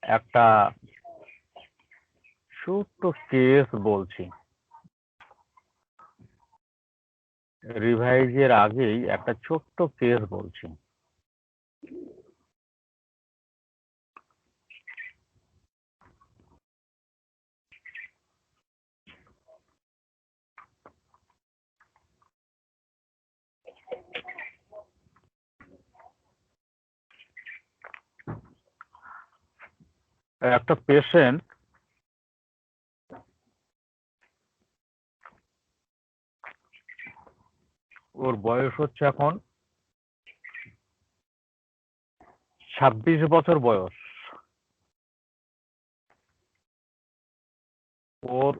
একটা ছোট্ট কেস বলছি। রিভাইজের আগেই একটা ছোট্ট কেস বলছি। একটা পেশেন্ট ওর বয়স হচ্ছে এখন 26 বছর বয়স। ওর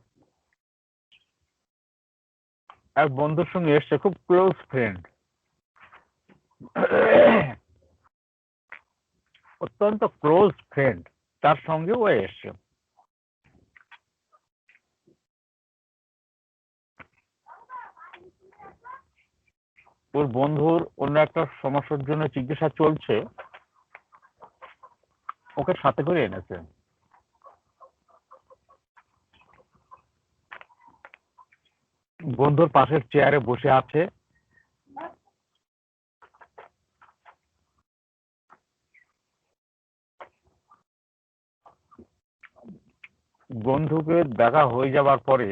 এক বন্ধুর সঙ্গে এসছে, খুব ক্লোজ ফ্রেন্ড, অত্যন্ত ক্লোজ ফ্রেন্ড, তার সঙ্গে ও এসছে। ওর বন্ধুর অন্য একটা সমস্যার জন্য চিকিৎসা চলছে, ওকে সাথে করে এনেছে। বন্ধুর পাশের চেয়ারে বসে আছে। বন্ধুকে দেখা হয়ে যাবার পরে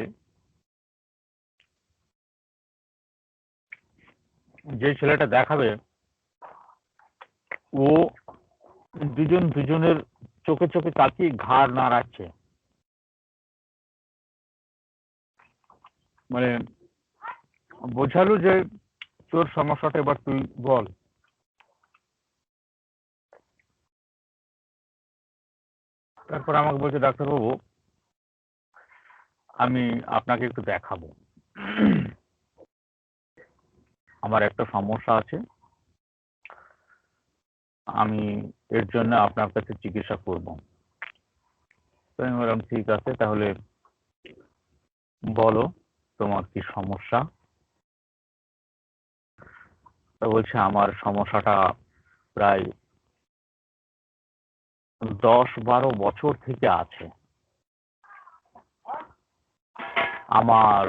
যে ছেলেটা দেখাবে, ও দুজনের চোখে চোখে তাকিয়ে ঘাড় নাড়াচ্ছে, মানে বোঝালো যে তোর সমস্যাটা এবার তুই বল। তারপর আমাকে বলছে, ডাক্তারবাবু আমি আপনাকে একটু দেখাবো, আমার একটা সমস্যা আছে, আমি এর জন্য আপনার কাছে চিকিৎসা করব। তো আমি বললাম ঠিক আছে, তাহলে বলো তোমার কি সমস্যা। তো বলছে আমার সমস্যাটা প্রায় 10-12 বছর থেকে আছে। আমার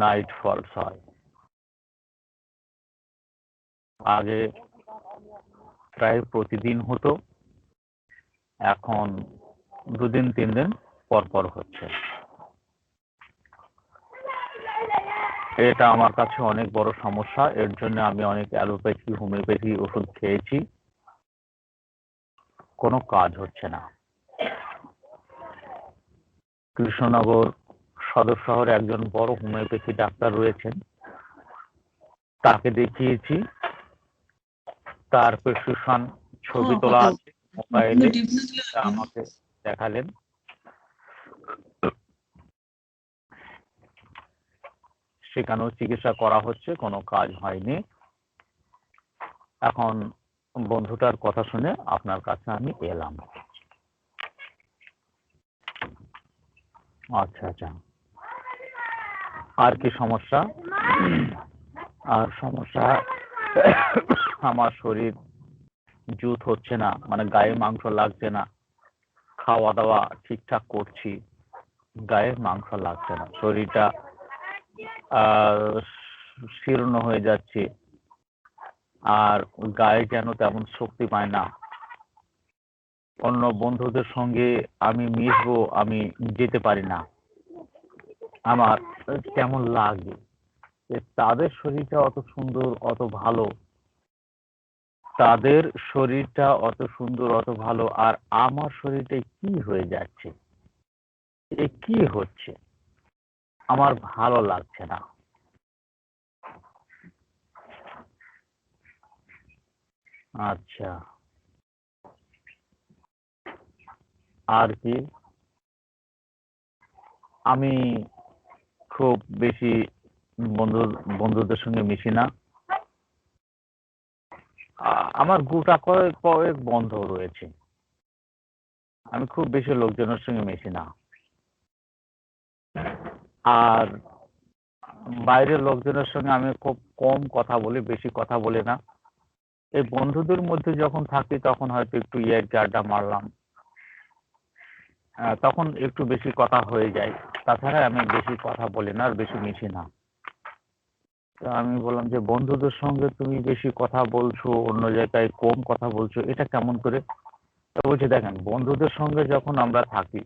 নাইট ফলস হয়, আগে প্রায় প্রতিদিন হতো, এখন 2-3 দিন পর পর হচ্ছে। এটা আমার কাছে অনেক বড় সমস্যা, এর জন্য আমি অনেক অ্যালোপ্যাথি হোমিওপ্যাথি ওষুধ খেয়েছি, কোনো কাজ হচ্ছে না। কৃষ্ণনগর সদর শহরে একজন বড় হোমিওপ্যাথি ডাক্তার রয়েছেন, তাকে দেখিয়েছি, তার প্রেসক্রিপশন ছবি তোলা আছে মোবাইলে, আমাকে দেখালেন। সেখানেও চিকিৎসা করা হচ্ছে, কোনো কাজ হয়নি। এখন বন্ধুটার কথা শুনে আপনার কাছে আমি এলাম। আচ্ছা আচ্ছা, আর কি সমস্যা? আর সমস্যা, আমার শরীর জুত হচ্ছে না, মানে গায়ে মাংস লাগছে না, খাওয়া দাওয়া ঠিকঠাক করছি, গায়ে মাংস লাগছে না, শরীরটা শীর্ণ হয়ে যাচ্ছে, আর গায়ে যেন তেমন শক্তি পায় না। অন্য বন্ধুদের সঙ্গে আমি মিশবো, আমি যেতে পারি না, আমার কেমন লাগে। তাদের শরীরটা অত সুন্দর, অত ভালো, তাদের শরীরটা অত সুন্দর, অত ভালো, আর আমার শরীরটা কি হয়ে যাচ্ছে, এ কি হচ্ছে, আমার ভালো লাগছে না। আচ্ছা, আর কি? আমি খুব বেশি বন্ধুদের সঙ্গে মিশি না, আমার গোটা কয়েক বন্ধু রয়েছে, আমি খুব বেশি লোকজনের সঙ্গে মিশি না, আর বাইরের লোকজনের সঙ্গে আমি খুব কম কথা বলি, বেশি কথা বলি না। এই বন্ধুদের মধ্যে যখন থাকি তখন হয়তো একটু ইয়ার্কি আড্ডা মারলাম, তখন একটু বেশি কথা হয়ে যায়। তাছাড়া আমি বেশি কথা বলি না আর বেশি মিশি না। তো আমি বললাম যে, বন্ধুদের সঙ্গে তুমি বেশি কথা বলছো, অন্য জায়গায় কম কথা বলছো, এটা কেমন করে? তো বলছে, দেখেন বন্ধুদের সঙ্গে যখন আমরা থাকি,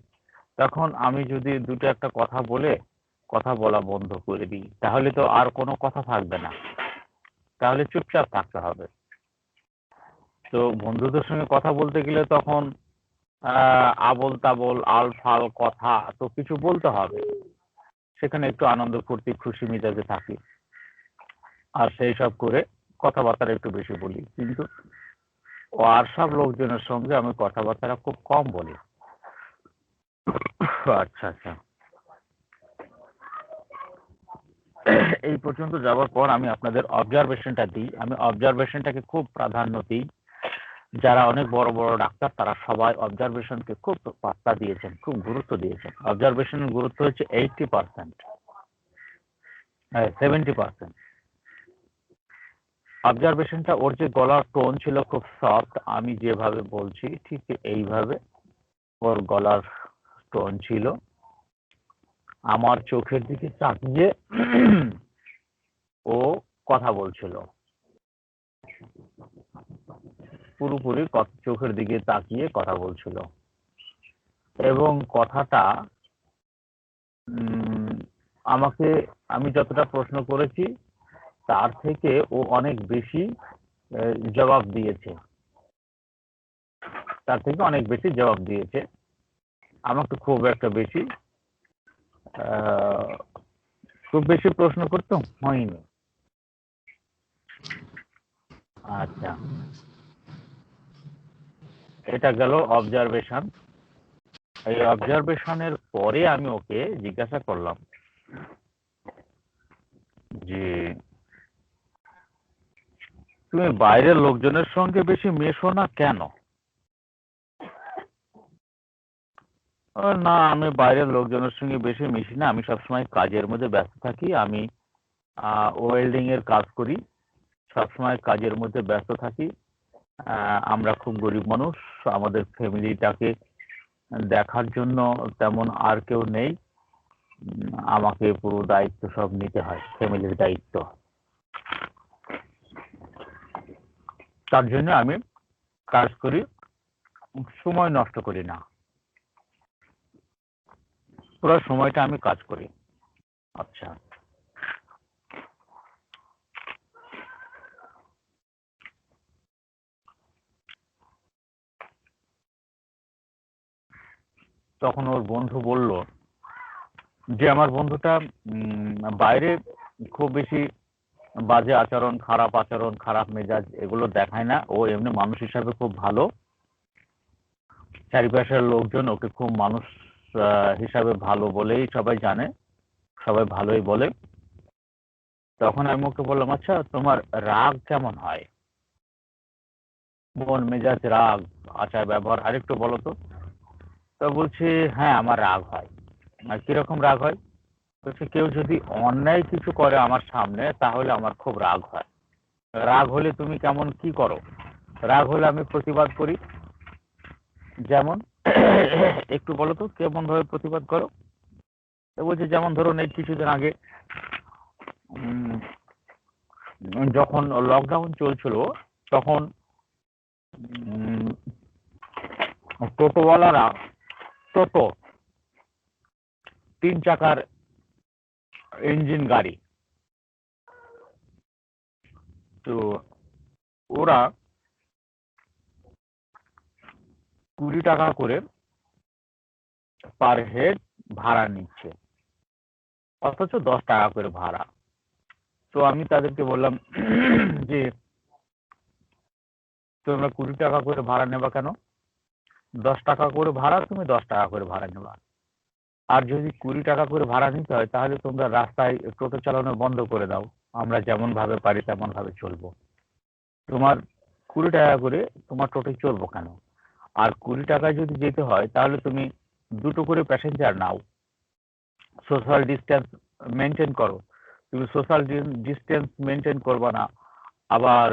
তখন আমি যদি দুটো একটা কথা বলে কথা বলা বন্ধ করে দিই, তাহলে তো আর কোনো কথা থাকবে না। তাহলে চুপচাপ থাকতে হবে। তো বন্ধুদের সঙ্গে কথা বলতে গেলে তখন আবোল-তাবোল, আল-ফাল কথা তো কিছু বলতে হবে। সেখানে একটু আনন্দ ফুর্তি খুশি মেজাজে থাকি। আর সেইসব করে কথাবার্তা একটু বেশি বলি। কিন্তু আর সব লোকজনের সঙ্গে আমি কথাবার্তা খুব কম বলি। আচ্ছা, আচ্ছা। এই পর্যন্ত যাওয়ার পর আমি আপনাদের অবজারভেশনটা দিই। আমি অবজারভেশনটাকে খুব প্রাধান্য দিই। যারা অনেক বড়, বড় ডাক্তার তারা সবাই অবজারভেশনকে খুব পাত্তা দিয়েছেন, খুব গুরুত্ব দিয়েছেন। অবজারভেশনের গুরুত্ব হচ্ছে 80%, 70%। অবজারভেশনটা ওর যে গলার টোন ছিল খুব সফট, আমি যেভাবে বলছি ঠিক এইভাবে ওর গলার টোন ছিল। আমার চোখের দিকে তাকিয়ে ও কথা বলছিল। পুরোপুরি চোখের দিকে তাকিয়ে কথা বলছিল। এবং কথাটা আমাকে, আমি যতটা প্রশ্ন করেছি তার থেকে ও অনেক বেশি জবাব দিয়েছে। তার থেকে অনেক বেশি জবাব দিয়েছে। আমাকে খুব একটা বেশি খুব বেশি প্রশ্ন করতে হয়নি। আচ্ছা, এটা গেল অবজারভেশন। এই অবজারভেশনের পরে আমি ওকে জিজ্ঞাসা করলাম যে, তুমি বাইরের লোকজনের সঙ্গে বেশি মেশো না কেন? না, আমি বাইরের লোকজনের সঙ্গে বেশি মিশি না। আমি সবসময় কাজের মধ্যে ব্যস্ত থাকি। আমি ওয়েল্ডিং এর কাজ করি। সবসময় কাজের মধ্যে ব্যস্ত থাকি। আমরা খুব গরিব মানুষ। আমাদের ফ্যামিলিটাকে দেখার জন্য তেমন আর কেউ নেই। আমাকে পুরো দায়িত্ব সব নিতে হয়, ফ্যামিলির দায়িত্ব। তার জন্য আমি কাজ করি, সময় নষ্ট করি না। পুরো সময়টা আমি কাজ করি। আচ্ছা, তখন ওর বন্ধু বলল যে, আমার বন্ধুটা বাইরে খুব বেশি বাজে আচরণ, খারাপ মেজাজ এগুলো দেখায় না। ও এমনি মানুষ হিসাবে খুব ভালো। চারিপাশের লোকজন ওকে খুব মানুষ হিসাবে ভালো বলেই সবাই জানে, সবাই ভালোই বলে। তখন আমি ওকে বললাম, আচ্ছা তোমার রাগ কেমন হয়? মন মেজাজ, রাগ, আচার ব্যবহার আরেকটু বলো তো। তো বলছে, হ্যাঁ আমার রাগ হয়। আর কিরকম রাগ হয়? বলছে, কেউ যদি অন্যায় কিছু করে আমার সামনে তাহলে আমার খুব রাগ হয়। রাগ হলে তুমি কেমন কি করো? রাগ হলে আমি প্রতিবাদ করি। যেমন একটু বলো তো কেমন ভাবে প্রতিবাদ করো? তো বলছে, যেমন ধরুন এই কিছুদিন আগে যখন লকডাউন চলছিল তখন টোটোওয়ালারা, টোটো 3 চাকার ইঞ্জিন গাড়ি, তো ওরা 20 টাকা করে পার হেড ভাড়া নিচ্ছে, অথচ 10 টাকা করে ভাড়া। তো আমি তাদেরকে বললাম যে, তোমরা 20 টাকা করে ভাড়া নেবা কেন? 10 টাকা করে ভাড়া, তুমি 10 টাকা করে ভাড়া নেবা। আর যদি 20 টাকা করে ভাড়া নিতে হয় তাহলে তোমরা রাস্তায় টোটো চালানো বন্ধ করে দাও। আমরা যেমন ভাবে পারি তেমন ভাবে চলবো। তোমার 20 টাকা করে তোমার টোটোয় চলবো কেন? আর 20 টাকায় যদি যেতে হয় তাহলে তুমি দুটো করে প্যাসেঞ্জার নাও, সোশ্যাল ডিস্টেন্স মেনটেন করো। তুমি সোশ্যাল ডিস্টেন্স মেনটেন করবা না, আবার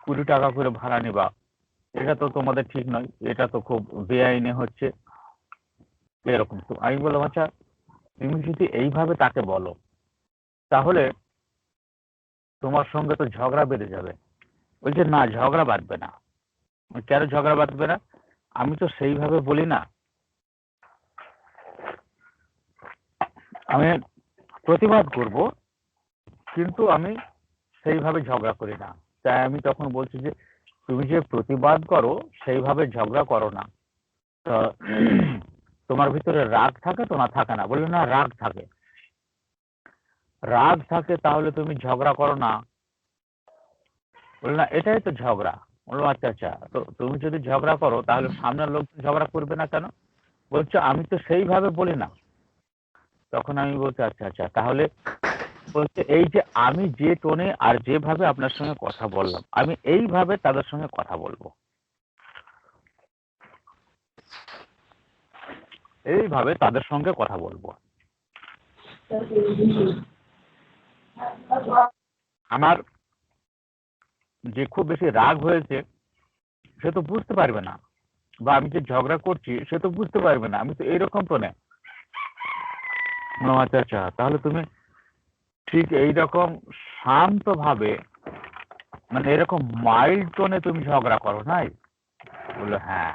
20 টাকা করে ভাড়া নেবা। এটা তো তোমাদের ঠিক নয়, এটা তো খুব বেআইনি হচ্ছে, এরকম। তো আমি বললাম আচ্ছা তুমি যদি এইভাবে তাকে বলো তাহলে তোমার সঙ্গে তো ঝগড়া বেঁধে যাবে। বলছে না, ঝগড়া বাঁধবে না। কেন ঝগড়া বাঁধবে না? আমি তো সেইভাবে বলি না, আমি প্রতিবাদ করব, কিন্তু আমি সেইভাবে ঝগড়া করি না। তাই আমি তখন বলছি যে তুমি যে প্রতিবাদ করো সেইভাবে ঝগড়া করো না। তো তোমার ভিতরে রাগ থাকে তো, না থাকে না? বললো না, রাগ থাকে। রাগ থাকে তাহলে তুমি ঝগড়া করো না? বললো না, এটাই তো ঝগড়া। বললো আচ্ছা আচ্ছা, তো তুমি যদি ঝগড়া করো তাহলে সামনের লোক ঝগড়া করবে না কেন? বলছে আমি তো সেইভাবে বলি না। তখন আমি বলছি আচ্ছা আচ্ছা, তাহলে বলছে এই যে আমি যে টোনে আর যেভাবে আপনার সঙ্গে কথা বললাম, আমি এইভাবে তাদের সঙ্গে কথা বলবো, এইভাবে তাদের সঙ্গে কথা বলবো। আমার যে খুব বেশি রাগ হয়েছে সে তো বুঝতে পারবে না, বা আমি যে ঝগড়া করছি সে তো বুঝতে পারবে না, আমি তো এইরকম টোনে। আচ্ছা আচ্ছা, তাহলে তুমি ঠিক এইরকম শান্ত ভাবে, মানে এরকম মাইল্ড টোনে তুমি ঝগড়া করো, নাই? বললো হ্যাঁ।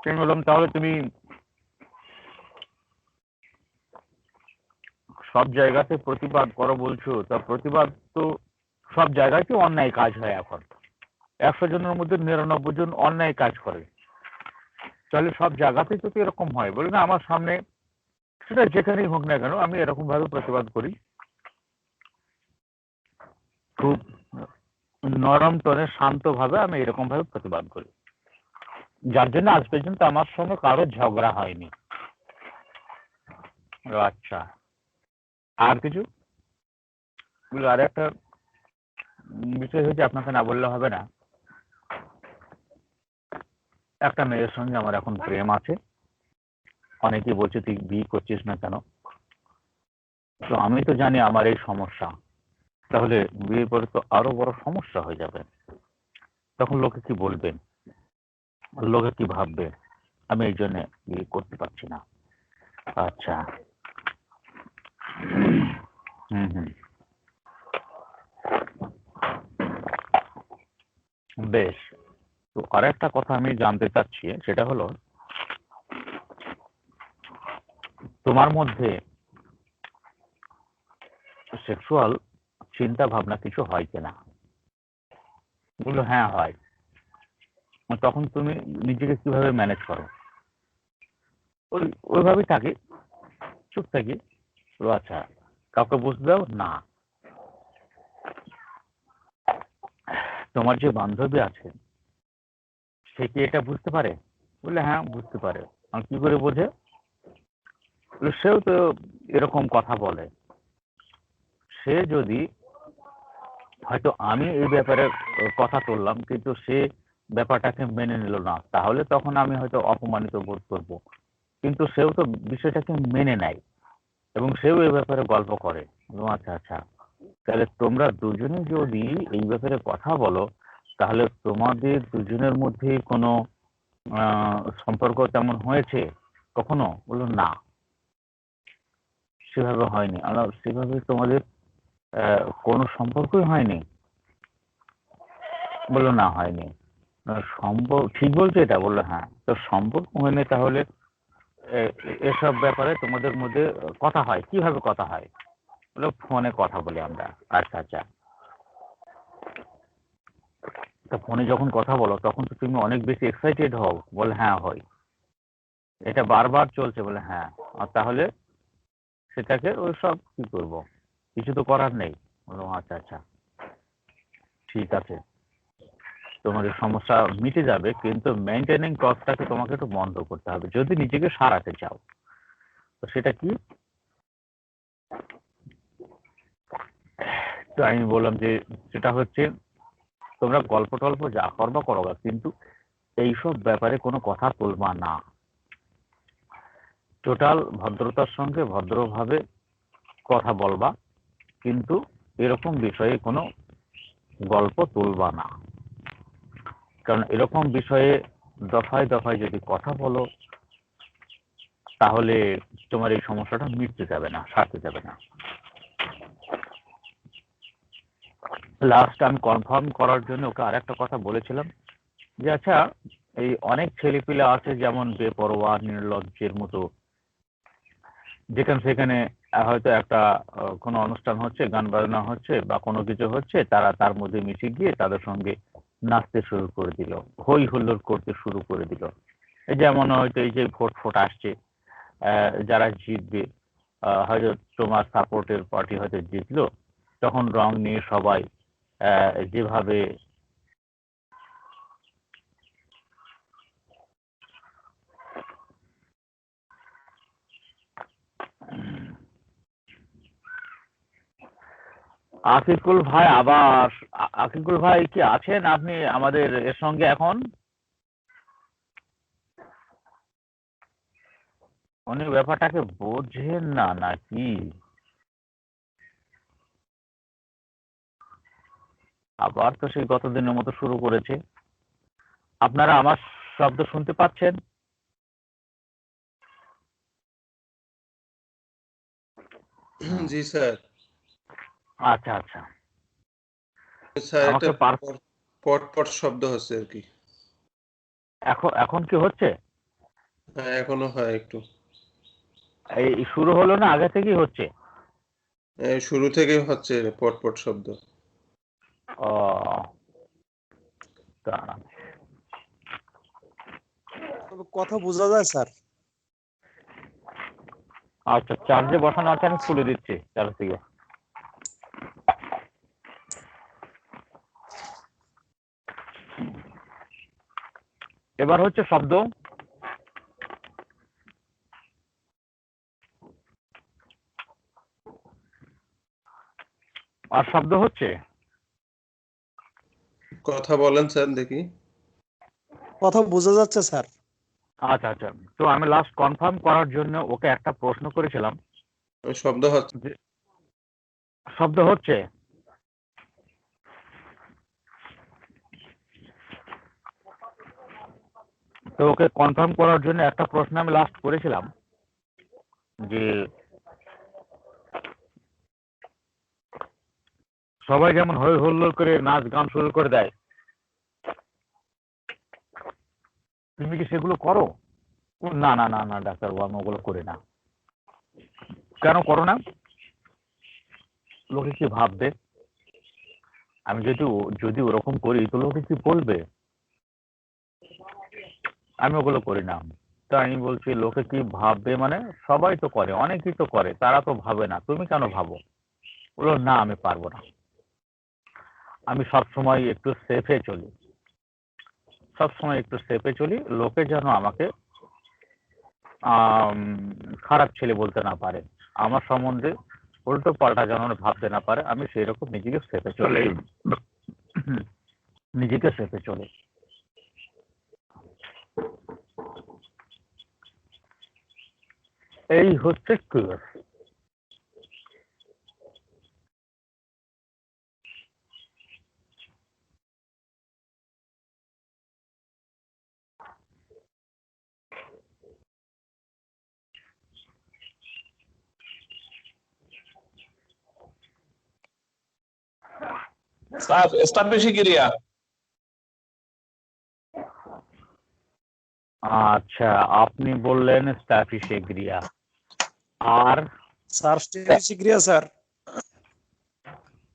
আমি বললাম তাহলে তুমি সব জায়গাতে প্রতিবাদ করো বলছো, তা প্রতিবাদ তো সব জায়গাতে অন্যায় কাজ হয় এখন। 100 জনের মধ্যে 99 জন অন্যায় কাজ করে, তাহলে সব জায়গাতে যদি এরকম হয়, বলে না আমার সামনে সেটা যেখানেই হোক না কেন আমি এরকম ভাবে প্রতিবাদ করি, খুব নরম টোনে শান্ত ভাবে আমি এরকম ভাবে প্রতিবাদ করি, যার জন্য আজ পর্যন্ত আমার সঙ্গে কারো ঝগড়া হয়নি। আচ্ছা, আর কিছু? আর একটা বিষয় হচ্ছে, আপনাকে না বললে হবে না, একটা মেয়ের সঙ্গে আমার এখন প্রেম আছে। অনেকেই বলছে তুই বিয়ে করছিস না কেন? তো আমি তো জানি আমার এই সমস্যা, তাহলে বিয়ের পরে তো আরো বড় সমস্যা হয়ে যাবে। তখন লোকে কি বলবেন, লোকে কি ভাববে, আমি এই জন্য বিয়ে করতে পারছি না। আচ্ছা, হুম হুম, বেশ। তো আর একটা কথা আমি জানতে চাচ্ছি, সেটা হলো তোমার মধ্যে সেক্সুয়াল চিন্তা ভাবনা কিছু হয় কিনা? বললো হ্যাঁ হয়। তখন তুমি নিজেকে কিভাবে ম্যানেজ করো? ওই ওইভাবেই থাকি, চুপ থাকি। বললো আচ্ছা, কাউকে বুঝতে দাও না? তোমার যে বান্ধবী আছে সে কি এটা বুঝতে পারে? বললে হ্যাঁ বুঝতে পারে। আর কি করে বোঝে? বললো, সেও তো এরকম কথা বলে। সে যদি, হয়তো আমি এই ব্যাপারে কথা তুললাম কিন্তু সে ব্যাপারটাকে মেনে নিল না, তাহলে তখন আমি হয়তো অপমানিত বোধ করব, কিন্তু সেও তো বিষয়টাকে মেনে নেয় এবং সেও এই ব্যাপারে গল্প করে। বললাম, আচ্ছা আচ্ছা, তাহলে তোমরা দুজনে যদি এই ব্যাপারে কথা বলো তাহলে তোমাদের দুজনের মধ্যে কোনো সম্পর্ক তেমন হয়েছে কখনো? বললো না, সেভাবে হয়নি। আমরা সেভাবে তোমাদের কোনো সম্পর্কই হয়নি? বললো না, হয়নি। সম্পর্ক ঠিক বলছো এটা? বললো হ্যাঁ। তো সম্পর্ক হয়নি তাহলে এসব ব্যাপারে তোমাদের মধ্যে কথা হয় কিভাবে? কথা হয় বললো ফোনে কথা বলি আমরা। আচ্ছা আচ্ছা, তা ফোনে যখন কথা বলো তখন তো তুমি অনেক বেশি এক্সাইটেড হও? বলে হ্যাঁ হই। এটা বারবার চলছে? বলে হ্যাঁ। আর তাহলে সেটাকে ওই সব কি করব, কিছু তো করার নেই। বললাম আচ্ছা আচ্ছা, ঠিক আছে, তোমাদের সমস্যা মিটে যাবে, কিন্তু মেইনটেনিং টকটাকে তোমাকে একটু বন্ধ করতে হবে যদি নিজেকে সারাতে চাও। তো সেটা কি? তো আমি বললাম যে সেটা হচ্ছে তোমরা গল্প টল্প যা করবা করো, কিন্তু এইসব ব্যাপারে কোনো কথা তুলবা না। টোটাল ভদ্রতার সঙ্গে ভদ্রভাবে কথা বলবা, কিন্তু এরকম বিষয়ে কোনো গল্প তুলবা না, কারণ এরকম বিষয়ে দফায় দফায় যদি কথা বলো তাহলে তোমার এই সমস্যাটা মিটতে যাবে না, সারতে যাবে না। লাস্ট আমি কনফার্ম করার জন্য ওকে আরেকটা কথা বলেছিলাম যে আচ্ছা, এই অনেক ছেলেপিলে আছে যেমন বেপরোয়া নির্লজ্জের মতো, যেখানে সেখানে হয়তো একটা কোনো অনুষ্ঠান হচ্ছে, গান বাজনা হচ্ছে বা কোনো কিছু হচ্ছে, তারা তার মধ্যে মিশে গিয়ে তাদের সঙ্গে নাচতে শুরু করে দিল, হই হুল্লোড় করতে শুরু করে দিল। এই যেমন হয়তো এই যে ভোট আসছে, যারা জিতবে, হয়তো তোমার সাপোর্টের পার্টি হয়তো জিতলো, তখন রং নিয়ে সবাই যেভাবে আকিকুল ভাই আবার, আকিকুল ভাই কি আছেন আপনি আমাদের এর সঙ্গে এখন? উনি ব্যাপারটাকে বোঝেন না নাকি? আবার তো সেই গত দিনের মতো শুরু করেছে। আপনারা আমার শব্দ শুনতে পাচ্ছেন? জি স্যার। আচ্ছা আচ্ছা, স্যার একটা আমাকে পট পট শব্দ হচ্ছে আর কি। এখন এখন কি হচ্ছে? হ্যাঁ, এখনো হয় একটু। এই শুরু হলো না আগে থেকেই হচ্ছে? শুরু থেকেই হচ্ছে পট পট শব্দ। ও, দাঁড়ান। তবে কথা বোঝা যায় স্যার। আচ্ছা, চার্জে বসানো আছে, আমি খুলে দিচ্ছি চার্জ থেকে। এবার হচ্ছে শব্দ? আর শব্দ হচ্ছে? কথা বলেন স্যার দেখি। কথা বোঝা যাচ্ছে স্যার। আচ্ছা আচ্ছা, তো আমি লাস্ট কনফার্ম করার জন্য ওকে একটা প্রশ্ন করেছিলাম শব্দ হচ্ছে। যে শব্দ হচ্ছে? তো ওকে কনফার্ম করার জন্য একটা প্রশ্ন আমি লাস্ট করেছিলাম যে সবাই যেমন হই হুল্লোড় করে নাচ গান শুরু করে দেয়, তুমি কি সেগুলো করো? না না না না ডাক্তারবাবু, আমি ওগুলো করি না। কেন করো না? লোকে কি ভাববে? আমি যদি ওরকম করি তো লোকে কি বলবে? আমি ওগুলো করি না। তাই আমি বলছি লোকে কি ভাববে মানে, সবাই তো করে, অনেকেই তো করে, তারা তো ভাবে না, তুমি কেন ভাবো? বললো না, আমি পারবো না। আমি সবসময় একটু সেফে চলি, সবসময় একটু সেফে চলি, লোকে যেন আমাকে খারাপ ছেলে বলতে না পারে, আমার সম্বন্ধে উল্টো পাল্টা যেন ভাবতে না পারে, আমি সেই রকম নিজেকে সেফে চলে, নিজেকে সেফে চলে। এই হচ্ছে কেস। Stapishikiria. আচ্ছা, আপনি বললেন স্ট্যাফিসেগ্রিয়া, আর স্যার স্টেফিসিগ্রিয়া স্যার।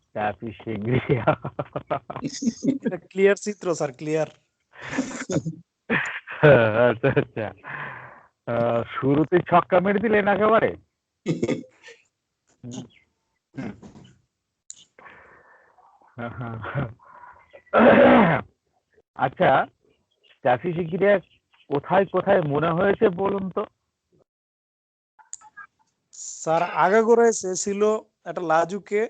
স্ট্যাফিসেগ্রিয়া এটা ক্লিয়ার চিত্র স্যার, ক্লিয়ার। আচ্ছা আচ্ছা, শুরুতে ছক্কা মেরে দিলেন একেবারে। আচ্ছা, স্ট্যাফিসেগ্রিয়া কোথায় কোথায় মনে হয়েছে বলুন তো? স্যার আগাগোড়া ছিল একটা লাজুকে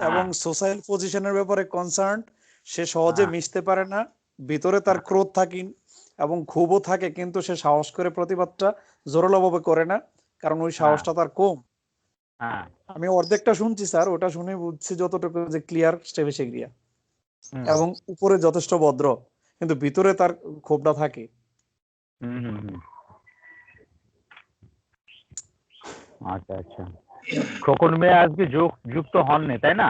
এবং সোশ্যাল পজিশনের ব্যাপারে কনসার্ন, সে সহজে মিশতে পারে না, ভিতরে তার ক্রোধ থাকেন এবং ক্ষোভও থাকে, কিন্তু সে সাহস করে প্রতিবাদটা জোরালোভাবে করে না, কারণ ওই সাহসটা তার কম। আমি অর্ধেকটা শুনছি স্যার, ওটা শুনে বুঝছি যতটুকু যে ক্লিয়ার স্টেফিসেগ্রিয়া। হুম এবং উপরে যথেষ্ট ভদ্র, কিন্তু ভিতরে তার ক্ষোভটা থাকে। হুম হুম হুম। আচ্ছা আচ্ছা, খোকন মিয়া আজকে যুক্ত হননি তাই না?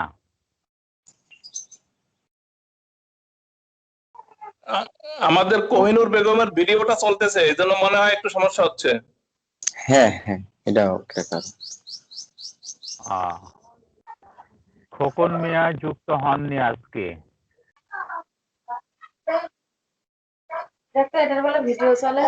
আমাদের কোহিনুর বেগমের ভিডিওটা চলতেছে, এই জন্য মনে হয় একটু সমস্যা হচ্ছে। হ্যাঁ হ্যাঁ, এটাও একটা কারণ। খোকন মিয়া যুক্ত হননি আজকে। দেখো এটার বলে ভিডিও চলে।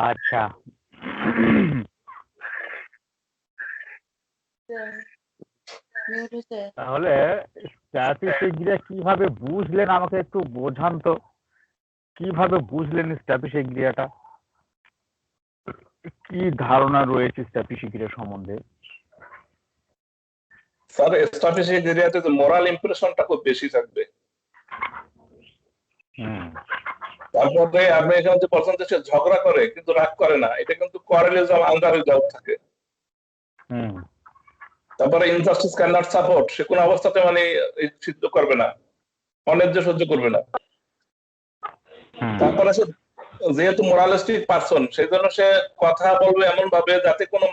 আচ্ছা, মিউট হইছে। তাহলে স্ট্র্যাটেজিটা কিভাবে বুঝলেন আমাকে একটু বোঝান তো, কিভাবে বুঝলেন স্ট্র্যাটেজিটা, কি ধারণা রয়েছে স্ট্র্যাটেজিটা সম্বন্ধে? স্যার স্ট্র্যাটেজিক এরিয়াতে তো মোরাল ইমপ্রেশনটা খুব বেশি থাকবে। হুম তারপরে আপনি এখানে যে পার্সেন্টেজ ঝগড়া করে কিন্তু রাগ করে না, এটা কিন্তু কোয়ারেলিজম আন্ডার রিজার্ভ থাকে। হুম তারপরে ইনজাস্টিস ক্যান নট সাপোর্ট, সে কোনো অবস্থাতে মানে সিদ্ধ করবে না, অন্যায্য সহ্য করবে না। হুম তারপরে সে যেহেতু মোরালিস্টিক পার্সন, সেই জন্য সে কথা বলবে এমন ভাবে যাতে কোনো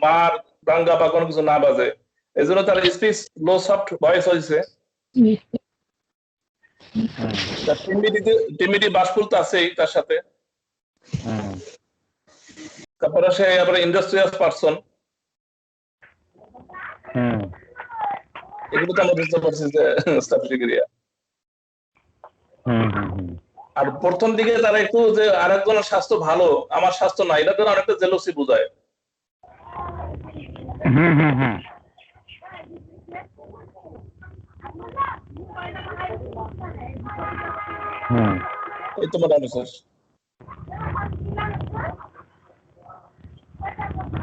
মার দাঙ্গা বা কোনো কিছু না বাজে। এই জন্য তার স্পিচ লো সফট ভয়েস হয়েছে। তার টিমিডি বাসফুল তো আছেই তার সাথে। হুম তারপরে সে আবার ইন্ডাস্ট্রিয়াস পার্সন। হুম এগুলো তো আমরা বুঝতে পারছি যে স্ট্র্যাটেজিক এরিয়া। হুম হুম হুম আর প্রথম দিকে তারা একটু যে আরেকজনের স্বাস্থ্য ভালো, আমার স্বাস্থ্য নাই, এটা তো অনেকটা জেলসি বোঝায়। হুম হুম হুম হুম এই তো মোটামুটি স্যার।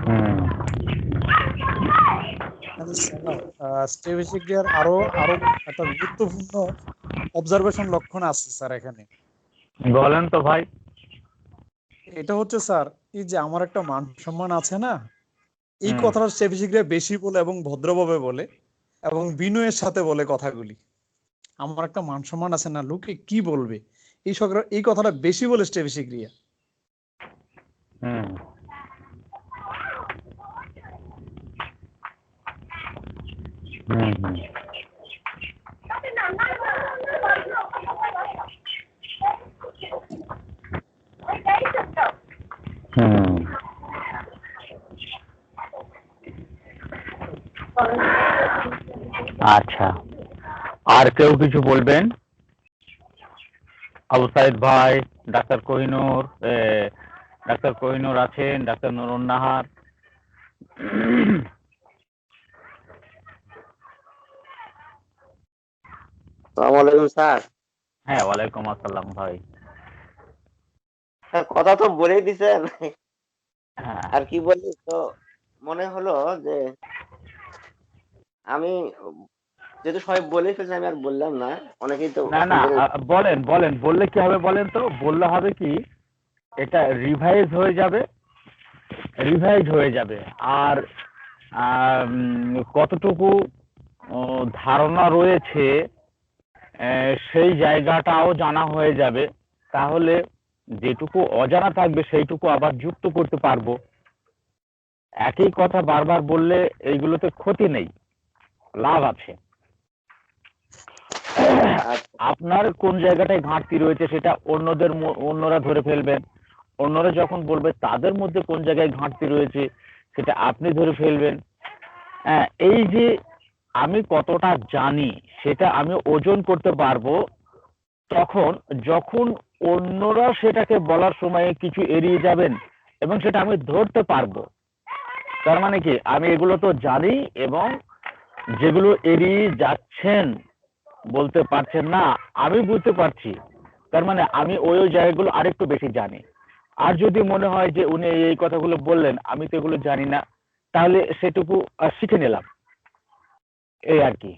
হুম স্ট্র্যাটেজিক এর আরো আরো একটা গুরুত্বপূর্ণ অবজারভেশন লক্ষণ আছে স্যার এখানে। বলেন তো ভাই। এটা হচ্ছে স্যার, এই যে আমার একটা মান সম্মান আছে না, এই হুম কথাটা স্ট্র্যাটেজিকরা বেশি বলে এবং ভদ্রভাবে বলে এবং বিনয়ের সাথে বলে কথাগুলি। আমার একটা মান সম্মান আছে না, লোকে কি বলবে, এই কথাটা বেশি বলে স্ট্র্যাটেজিকরা। হুম হুম হুম হুম আচ্ছা, আর কেউ কিছু বলবেন? আবু সাইদ ভাই, ডাক্তার কোহিনুর, ডাক্তার কোহিনুর আছেন, ডাক্তার নুরুন নাহার। আসসালামু আলাইকুম স্যার। হ্যাঁ, ওয়ালাইকুম আসসালাম ভাই। স্যার কথা তো বলেই দিছেন, হ্যাঁ আর কি বলি তো, মনে হলো যে আমি যেহেতু সবাই বলে ফেলছে আমি আর বললাম না, অনেকেই তো না না, শুনতে। বলেন বলেন, বললে কি হবে বলেন তো, বললে হবে কি, এটা রিভাইজ হয়ে যাবে আর কতটুকু ধারণা রয়েছে সেই জায়গাটাও জানা হয়ে যাবে। তাহলে যেটুকু অজানা থাকবে সেইটুকু আবার যুক্ত করতে পারবো। একই কথা বারবার বললে এইগুলোতে ক্ষতি নেই, লাভ আছে। আপনার কোন জায়গাটায় ঘাটতি রয়েছে সেটা অন্যরা ধরে ফেলবেন, অন্যরা যখন বলবে তাদের মধ্যে কোন জায়গায় ঘাটতি রয়েছে সেটা আপনি ধরে ফেলবেন। হ্যাঁ, এই যে আমি কতটা জানি সেটা আমি ওজন করতে পারবো তখন, যখন অন্যরা সেটাকে বলার সময় কিছু এড়িয়ে যাবেন এবং সেটা আমি ধরতে পারবো। তার মানে কি, আমি এগুলো তো জানি এবং যেগুলো এড়িয়ে যাচ্ছেন, বলতে পারছেন না, আমি বুঝতে পারছি, তার মানে আমি ওই জায়গাগুলো আরেকটু বেশি জানি। আর যদি মনে হয় যে উনি এই কথাগুলো বললেন আমি তো এগুলো জানি না, তাহলে সেটুকু শিখে নিলাম, এই আর কি।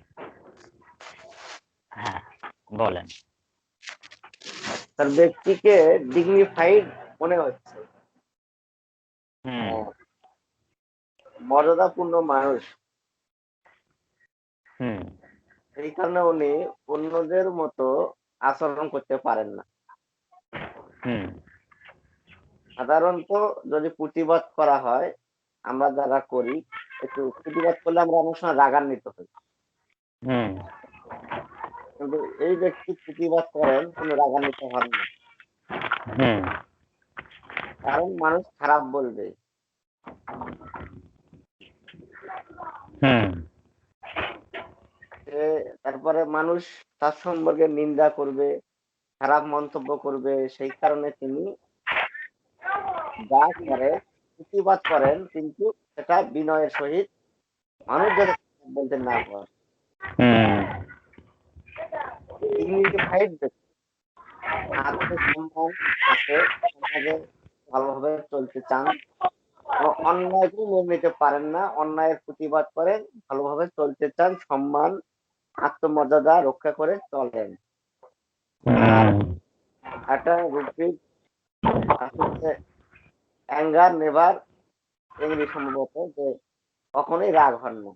হ্যাঁ, বলেন। তার ব্যক্তিকে ডিগনিফাইড মনে হচ্ছে, হুম মর্যাদাপূর্ণ মানুষ। হুম এই কারণে উনি অন্যদের মতো আচরণ করতে পারেন না। হুম সাধারণত যদি প্রতিবাদ করা হয়, আমরা যারা করি, একটু প্রতিবাদ করলে আমরা অনেক সময় রাগান্বিত হই, হুম কিন্তু এই ব্যক্তি প্রতিবাদ করেন কোনো রাগান্বিত হন না। হুম কারণ মানুষ খারাপ বলবে, হুম তারপরে মানুষ তার সম্পর্কে নিন্দা করবে, খারাপ মন্তব্য করবে, সেই কারণে তিনি যা করেন, প্রতিবাদ করেন, কিন্তু সেটা বিনয়ের সহিত, মানুষ যাতে বলতে না পারে। হুম ডিগনিফাইড আত্মসম্মান আছে, সমাজে ভালোভাবে চলতে চান, কোনো অন্যায়কে মেনে নিতে পারেন না, অন্যায়ের প্রতিবাদ করেন, ভালোভাবে চলতে চান, সম্মান আত্মমর্যাদা রক্ষা করে চলেন। আর একটা রূপিক আসলে অ্যাঙ্গার নেভার এংরি, সম্ভবত, যে কখনোই রাগ হন না,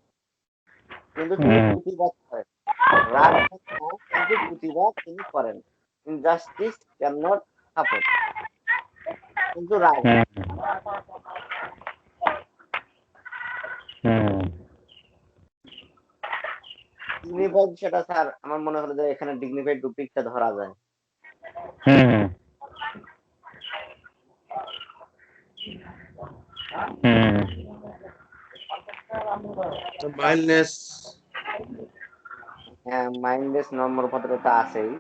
কিন্তু তিনি প্রতিবাদ করেন। রাগ হন না, কিন্তু প্রতিবাদ তিনি করেন। ইনজাস্টিস ক্যান নট সাপোর্ট, কিন্তু রাগ হন না। ডিগনিফাইড, সেটা স্যার আমার মনে হলো যে এখানে ডিগনিফাইড রূপিকটা ধরা যায়। মাইল্ডনেস। হ্যাঁ, মাইন্ডলেস নম্রভদ্রতা আছেই।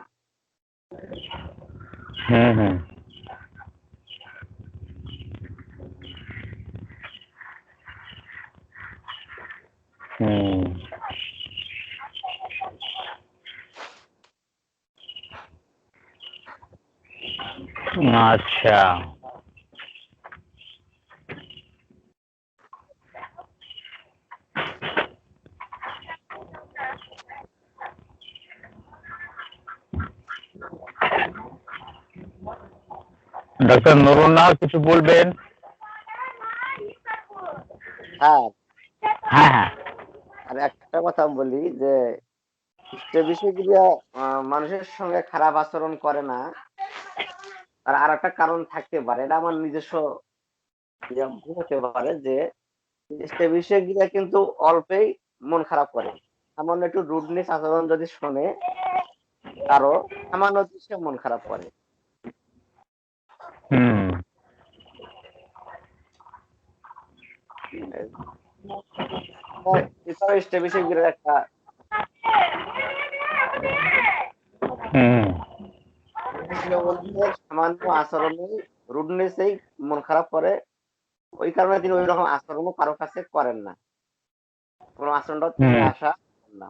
আচ্ছা, ডক্টর নুরুন নাহার কিছু বলবেন? হ্যাঁ, হ্যাঁ হ্যাঁ আর একটা কথা বলি যে বিষয়গুলো মানুষের সঙ্গে খারাপ আচরণ করে না, আর একটা কারণ থাকতে পারে, এটা আমার নিজস্ব ভুল হতে পারে, যে বিষয়গুলো কিন্তু অল্পেই মন খারাপ করে। সামান্য একটু রুডনেস আচরণ যদি শোনে কারো, সামান্য সে মন খারাপ করে। এটাও বিষয়গুলোর একটা সামান্য আচরণেই, রুডনেসেই মন খারাপ করে। ওই কারণে তিনি ওই রকম আচরণও কারো কাছে করেন না, কোনো আচরণটাও তিনি আশা করেন না।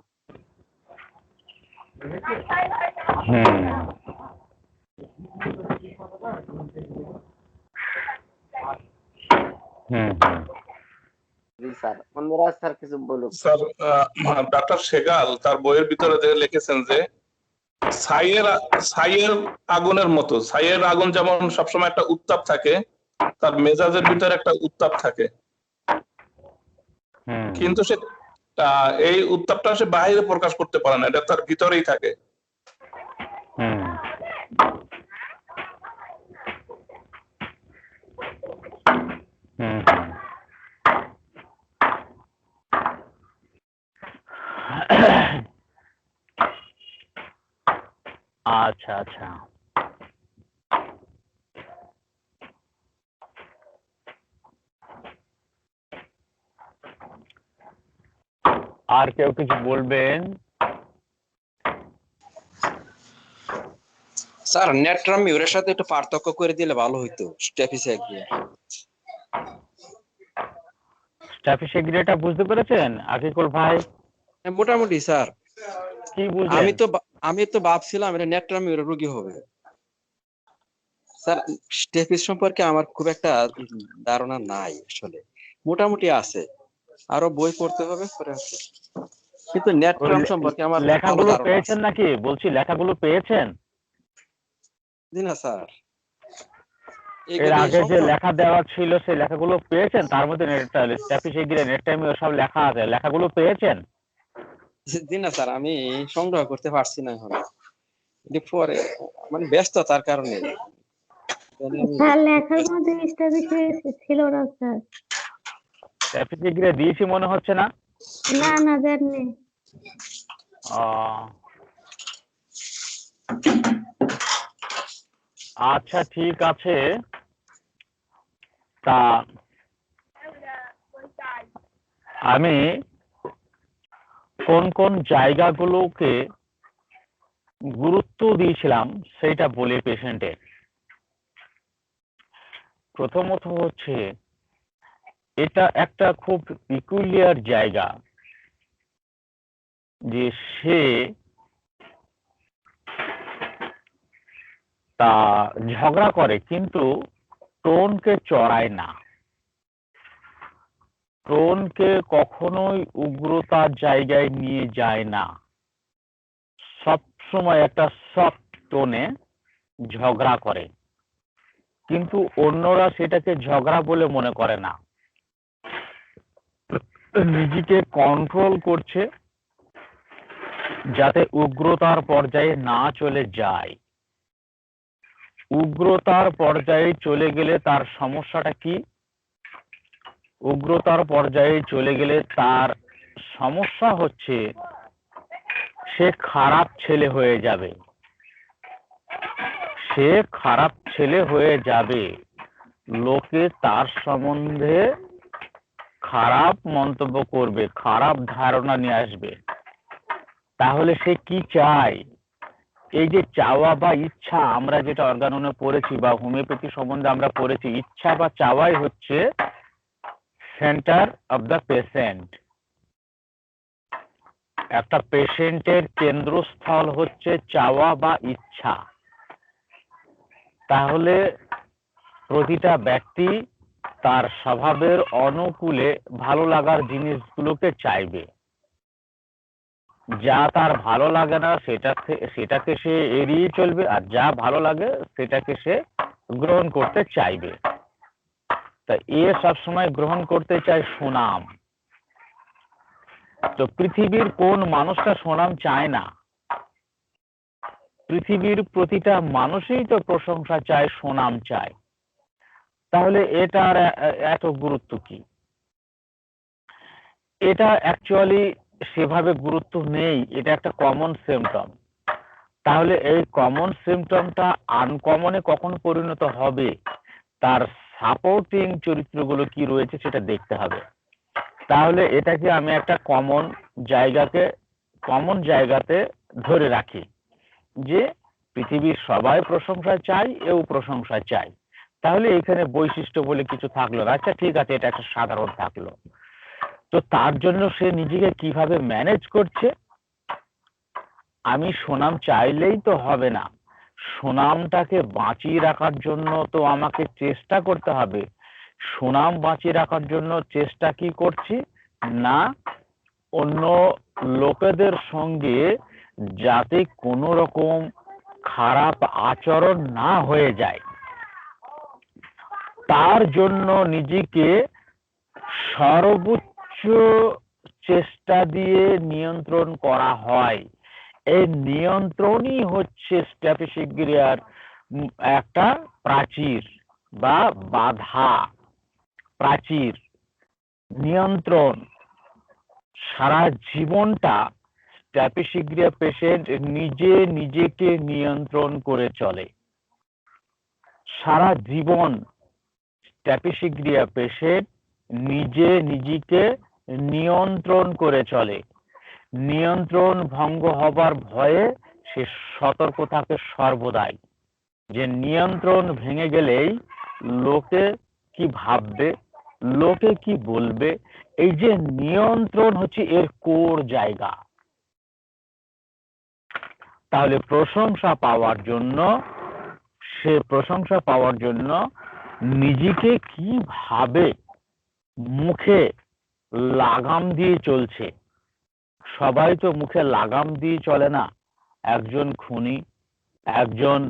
জি স্যার, অন্যরা স্যার কিছু বলুক। স্যার, ডক্টর সেগাল তার বইয়ের ভিতরে যে লিখেছেন যে ছাইয়ের আগুনের মতো, ছাইয়ের আগুন যেমন সবসময় একটা উত্তাপ থাকে, তার মেজাজের ভিতরে একটা উত্তাপ থাকে, কিন্তু সে এই উত্তাপটা সে বাইরে প্রকাশ করতে পারে না, এটা তার ভিতরেই থাকে। আচ্ছা আচ্ছা, আর কেউ কিছু বলবেন? স্যার, নেটরাম মিউরের সাথে একটু পার্থক্য করে দিলে ভালো হইতো। স্ট্যাফিসেগ্রিয়াটা বুঝতে পেরেছেন আকিকুল ভাই? মোটামুটি স্যার। কি বুঝলেন? আমি তো ভাবছিলাম এটা নেটরাম মিউরের রোগী হবে। স্যার স্টেপিস সম্পর্কে আমার খুব একটা ধারণা নাই আসলে, মোটামুটি আছে, আরো বই পড়তে হবে পরে আছে। কিন্তু নেট ওই টার্ম সম্পর্কে আমার ভালো লেখাগুলো ধারণা পেয়েছেন আছে। নাকি? বলছি লেখাগুলো পেয়েছেন? জি না স্যার, এর এগুলি আগে যে সংগ্রহ। লেখা দেওয়া ছিল সেই লেখাগুলো পেয়েছেন? তার মধ্যে স্ট্যাফি শিগগিরি নেট টাইমে সব লেখা আছে, লেখাগুলো পেয়েছেন? জি না স্যার, আমি সংগ্রহ করতে পারছি না এখন, এটি পরে মানে ব্যস্ত তার কারণে। তাহলে আমি স্যার লেখার মধ্যে স্ট্যাবলিশ ছিল না স্যার। স্ট্যাফি শিগগিরি দিয়েছি মনে হচ্ছে না? না না দেননি। আচ্ছা ঠিক আছে। তা আমি কোন কোন জায়গাগুলোকে গুরুত্ব দিয়েছিলাম সেটা বলি পেশেন্টের। প্রথমত হচ্ছে এটা একটা খুব পিকুলিয়ার জায়গা, যে সে তা ঝগড়া করে কিন্তু টোনকে চড়ায় না, টোনকে কখনোই উগ্রতার জায়গায় নিয়ে যায় না, সব সময় একটা সফট টোনে ঝগড়া করে, কিন্তু অন্যরা সেটাকে ঝগড়া বলে মনে করে না, নিজেকে কন্ট্রোল করছে যাতে উগ্রতার পর্যায়ে না চলে যায়। উগ্রতার পর্যায়ে চলে গেলে তার সমস্যাটা কি? উগ্রতার পর্যায়ে চলে গেলে তার সমস্যা হচ্ছে সে খারাপ ছেলে হয়ে যাবে, সে খারাপ ছেলে হয়ে যাবে, লোকে তার সম্বন্ধে খারাপ মন্তব্য করবে, খারাপ ধারণা নিয়ে আসবে। তাহলে সে কি চায়? এই যে চাওয়া বা ইচ্ছা, আমরা যেটা অর্গাননে পড়েছি বা হোমিওপ্যাথি সম্বন্ধে আমরা পড়েছি, ইচ্ছা বা চাওয়াই হচ্ছে সেন্টার অফ দ্য পেশেন্ট। একটা পেশেন্টের কেন্দ্রস্থল হচ্ছে চাওয়া বা ইচ্ছা। তাহলে প্রতিটা ব্যক্তি তার স্বভাবের অনুকূলে ভালো লাগার জিনিসগুলোকে চাইবে, যা তার ভালো লাগে না সেটাকে সে এড়িয়ে চলবে, আর যা ভালো লাগে সেটাকে সে গ্রহণ করতে চাইবে। তা এ সবসময় গ্রহণ করতে চায় সুনাম। তো পৃথিবীর কোন মানুষটা সুনাম চায় না? পৃথিবীর প্রতিটা মানুষই তো প্রশংসা চায়, সুনাম চায়। তাহলে এটার এত গুরুত্ব কি? এটা অ্যাকচুয়ালি সেভাবে গুরুত্ব নেই, এটা একটা কমন সিম্পটম। তাহলে এই কমন সিম্পটমটা আনকমনে কখন পরিণত হবে, তার সাপোর্টিং চরিত্রগুলো কি রয়েছে সেটা দেখতে হবে। তাহলে এটাকে আমি একটা কমন জায়গাতে ধরে রাখি যে পৃথিবীর সবাই প্রশংসা চাই, এও প্রশংসা চাই। তাহলে এখানে বৈশিষ্ট্য বলে কিছু থাকলো না। আচ্ছা ঠিক আছে, এটা একটা সাধারণ থাকলো। তো তার জন্য সে নিজেকে কিভাবে ম্যানেজ করছে? আমি সুনাম চাইলেই তো হবে না, সুনামটাকে বাঁচিয়ে রাখার জন্য তো আমাকে চেষ্টা করতে হবে। সুনাম বাঁচিয়ে রাখার জন্য চেষ্টা কি করছি না, অন্য লোকেদের সঙ্গে যাতে কোনো রকম খারাপ আচরণ না হয়ে যায়, তার জন্য নিজেকে সর্বোচ্চ চেষ্টা দিয়ে নিয়ন্ত্রণ করা হয়। এই নিয়ন্ত্রণই হচ্ছে স্ট্যাফিসিগ্রিয়ার একটা প্রাচীর বা বাধা। প্রাচীর নিয়ন্ত্রণ সারা জীবনটা স্ট্যাফিসিগ্রিয়া পেশেন্ট নিজেকে নিয়ন্ত্রণ করে চলে। সারা জীবন স্ট্যাফিসিগ্রিয়া পেশেন্ট নিজেকে নিয়ন্ত্রণ করে চলে। নিয়ন্ত্রণ ভঙ্গ হবার ভয়ে সে সতর্ক থাকে সর্বদাই, যে নিয়ন্ত্রণ ভেঙে গেলেই লোকে কি ভাববে, লোকে কি বলবে। এই যে নিয়ন্ত্রণ হচ্ছে এর কোর জায়গা। তাহলে প্রশংসা পাওয়ার জন্য সে প্রশংসা পাওয়ার জন্য নিজেকে কিভাবে মুখে লাগাম দিয়ে চলছে। সবাই তো মুখে লাগাম দিয়ে চলে না। একজন খুনি, একজন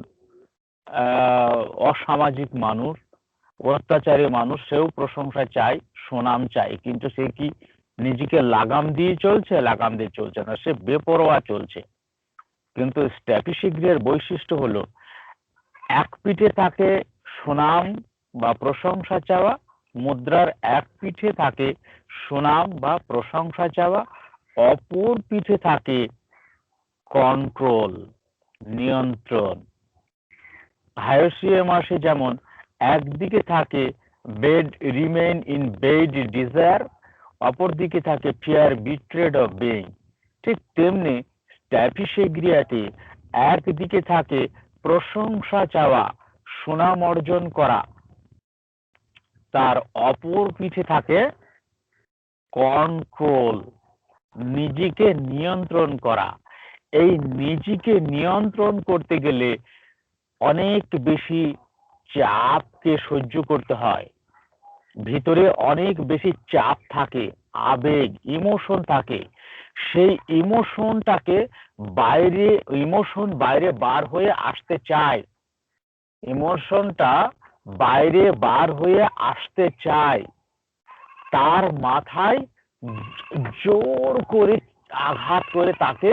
অসামাজিক মানুষ, অত্যাচারী মানুষ, সেও প্রশংসা চায়, সুনাম চায়, কিন্তু সে কি নিজেকে লাগাম দিয়ে চলছে? লাগাম দিয়ে চলছে না, সে বেপরোয়া চলছে। কিন্তু স্ট্র্যাপিশিগ্রের বৈশিষ্ট্য হলো এক পিঠে থাকে সুনাম বা প্রশংসা চাওয়া, মুদ্রার এক পিঠে থাকে সুনাম বা প্রশংসা চাওয়া, অপর পিঠে থাকে কন্ট্রোল, নিয়ন্ত্রণ। হায়োসিয়ামাসে যেমন একদিকে থাকে bed remain in bed desire, অপর দিকে থাকে ফিয়ার বিট্রেড অফ বিইং, ঠিক তেমনি স্ট্র্যাপিশিগ্রিয়াতে একদিকে থাকে প্রশংসা চাওয়া, সুনাম অর্জন করা, তার অপর পিঠে থাকে কন্ট্রোল, নিজেকে নিয়ন্ত্রণ করা। এই নিজেকে নিয়ন্ত্রণ করতে গেলে অনেক বেশি চাপকে সহ্য করতে হয়। ভিতরে অনেক বেশি চাপ থাকে, আবেগ, ইমোশন থাকে। সেই ইমোশনটাকে বাইরে বার হয়ে আসতে চায়। ইমোশনটা বাইরে বার হয়ে আসতে চায়, তার মাথায় জোর করে আঘাত করে তাকে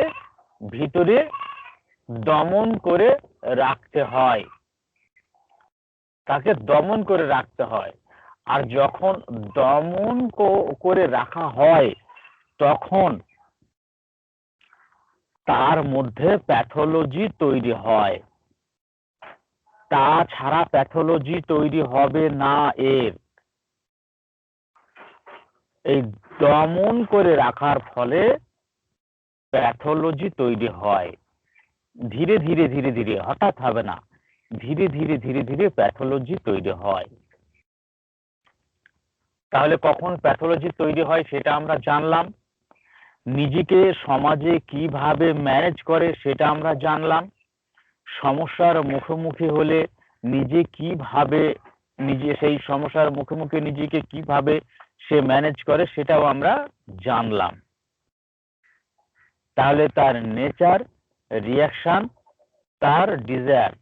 ভিতরে দমন করে রাখতে হয়, তাকে দমন করে রাখতে হয়। আর যখন দমন করে রাখা হয় তখন তার মধ্যে প্যাথোলজি তৈরি হয়। তাছাড়া প্যাথোলজি তৈরি হবে না এর। এই দমন করে রাখার ফলে প্যাথোলজি তৈরি হয়। ধীরে ধীরে ধীরে ধীরে, হঠাৎ হবে না, ধীরে ধীরে ধীরে ধীরে প্যাথোলজি তৈরি হয়। তাহলে কখন প্যাথোলজি তৈরি হয় সেটা আমরা জানলাম। নিজেকে সমাজে কিভাবে ম্যানেজ করে সেটা আমরা জানলাম। সমস্যার মুখোমুখি হলে সেই সমস্যার মুখোমুখি নিজেকে কিভাবে সে ম্যানেজ করে সেটাও আমরা জানলাম। তাহলে তার নেচার, রিয়াকশন, তার ডিজায়ার,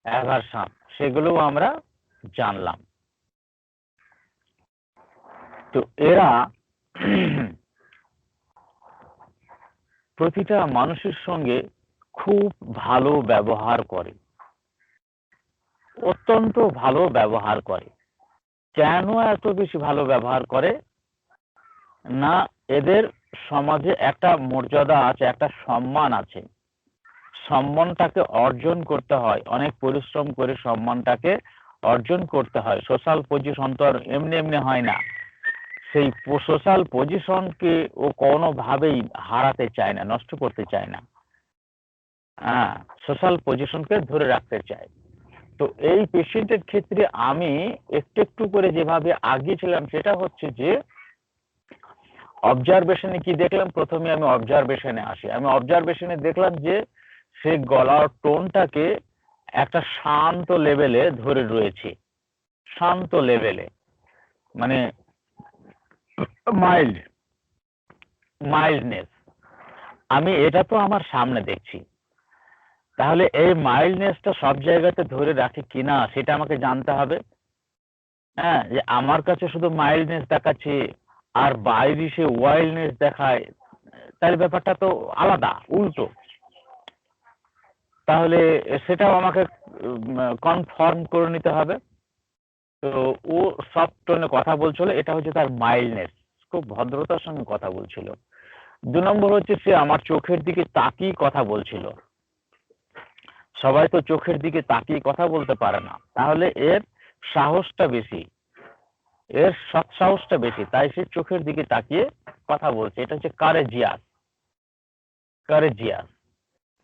অ্যাভারশন, সেগুলো আমরা জানলাম। তো এরা প্রতিটা মানুষের সঙ্গে খুব ভালো ব্যবহার করে, অত্যন্ত ভালো ব্যবহার করে। কেন এত বেশি ভালো ব্যবহার করে? না, এদের সমাজে একটা মর্যাদা আছে, একটা সম্মান আছে। সম্মানটাকে অর্জন করতে হয়, অনেক পরিশ্রম করে সম্মানটাকে অর্জন করতে হয়। সোশ্যাল পজিশন তো আর এমনি এমনি হয় না। সেই সোশ্যাল পজিশনকে ও কোনোভাবেই হারাতে চায় না, নষ্ট করতে চায় না। সোশ্যাল পজিশনকে ধরে রাখতে চায়। তো এই পেশেন্টের ক্ষেত্রে আমি একটু একটু করে যেভাবে আগিয়েছিলাম সেটা হচ্ছে যে অবজারভেশনে কি দেখলাম। প্রথমে আমি অবজারভেশনে আসি। আমি অবজারভেশনে দেখলাম যে সে গলার টোনটাকে একটা শান্ত লেভেলে ধরে রয়েছে, শান্ত লেভেলে, মানে মাইল্ডনেস। আমি এটা তো আমার সামনে দেখছি, তাহলে এই মাইল্ডনেসটা সব জায়গাতে ধরে রাখে কিনা সেটা আমাকে জানতে হবে। যে আমার কাছে শুধু মাইল্ডনেস দেখাচ্ছে আর বাইরে সে ওয়াইল্ডনেস দেখায়, তাহলে ব্যাপারটা তো আলাদা, উল্টো। তাহলে সেটাও আমাকে কনফার্ম করে নিতে হবে। তো ও সফট টোনে কথা বলছিল, এটা হচ্ছে তার মাইল্ডনেস, খুব ভদ্রতার সঙ্গে কথা বলছিল। 2 নম্বর হচ্ছে সে আমার চোখের দিকে তাকিয়ে কথা বলছিল। সবাই তো চোখের দিকে তাকিয়ে কথা বলতে পারে না, তাহলে এর সাহসটা বেশি, এর সৎসাহসটা বেশি, তাই সে চোখের দিকে তাকিয়ে কথা বলছে। এটা হচ্ছে কারেজিয়াস।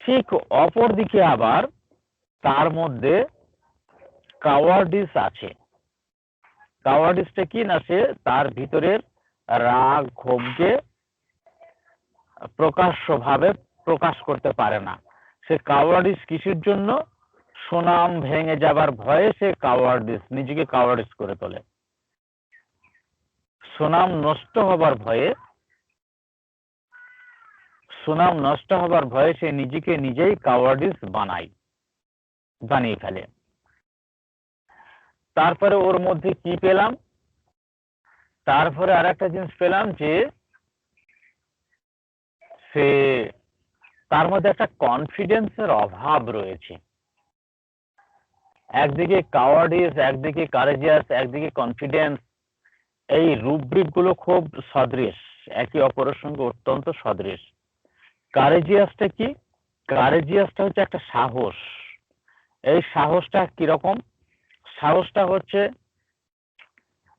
ঠিক অপর দিকে আবার তার মধ্যে কাওয়ার্ডিস আছে। কাওয়ার্ডিসটা কি না, সে তার ভিতরের রাগ ক্ষোভকে প্রকাশ্যভাবে প্রকাশ করতে পারে না। সে কাওয়ার্ডিস কিসের জন্য? সুনাম ভেঙে যাবার ভয়ে সে নিজেকে কাওয়ার্ডিস করে তোলে। সুনাম নষ্ট হবার ভয়ে সে নিজেকে নিজেই কাওয়ার্ডিস বানিয়ে ফেলে। তারপরে ওর মধ্যে কি পেলাম, তারপরে আর একটা জিনিস পেলাম যে সে তার মধ্যে একটা কনফিডেন্সের অভাব রয়েছে। একদিকে কাওয়ার্ডিস, একদিকে কারেজিয়াস, একদিকে কনফিডেন্স, এই রুব্রিক গুলো খুব সদৃশ, একে অপরের সঙ্গে অত্যন্ত সদৃশ। কারেজিয়াসটা কি? কারেজিয়াসটা হচ্ছে একটা সাহস। এই সাহসটা কিরকম? সাহসটা হচ্ছে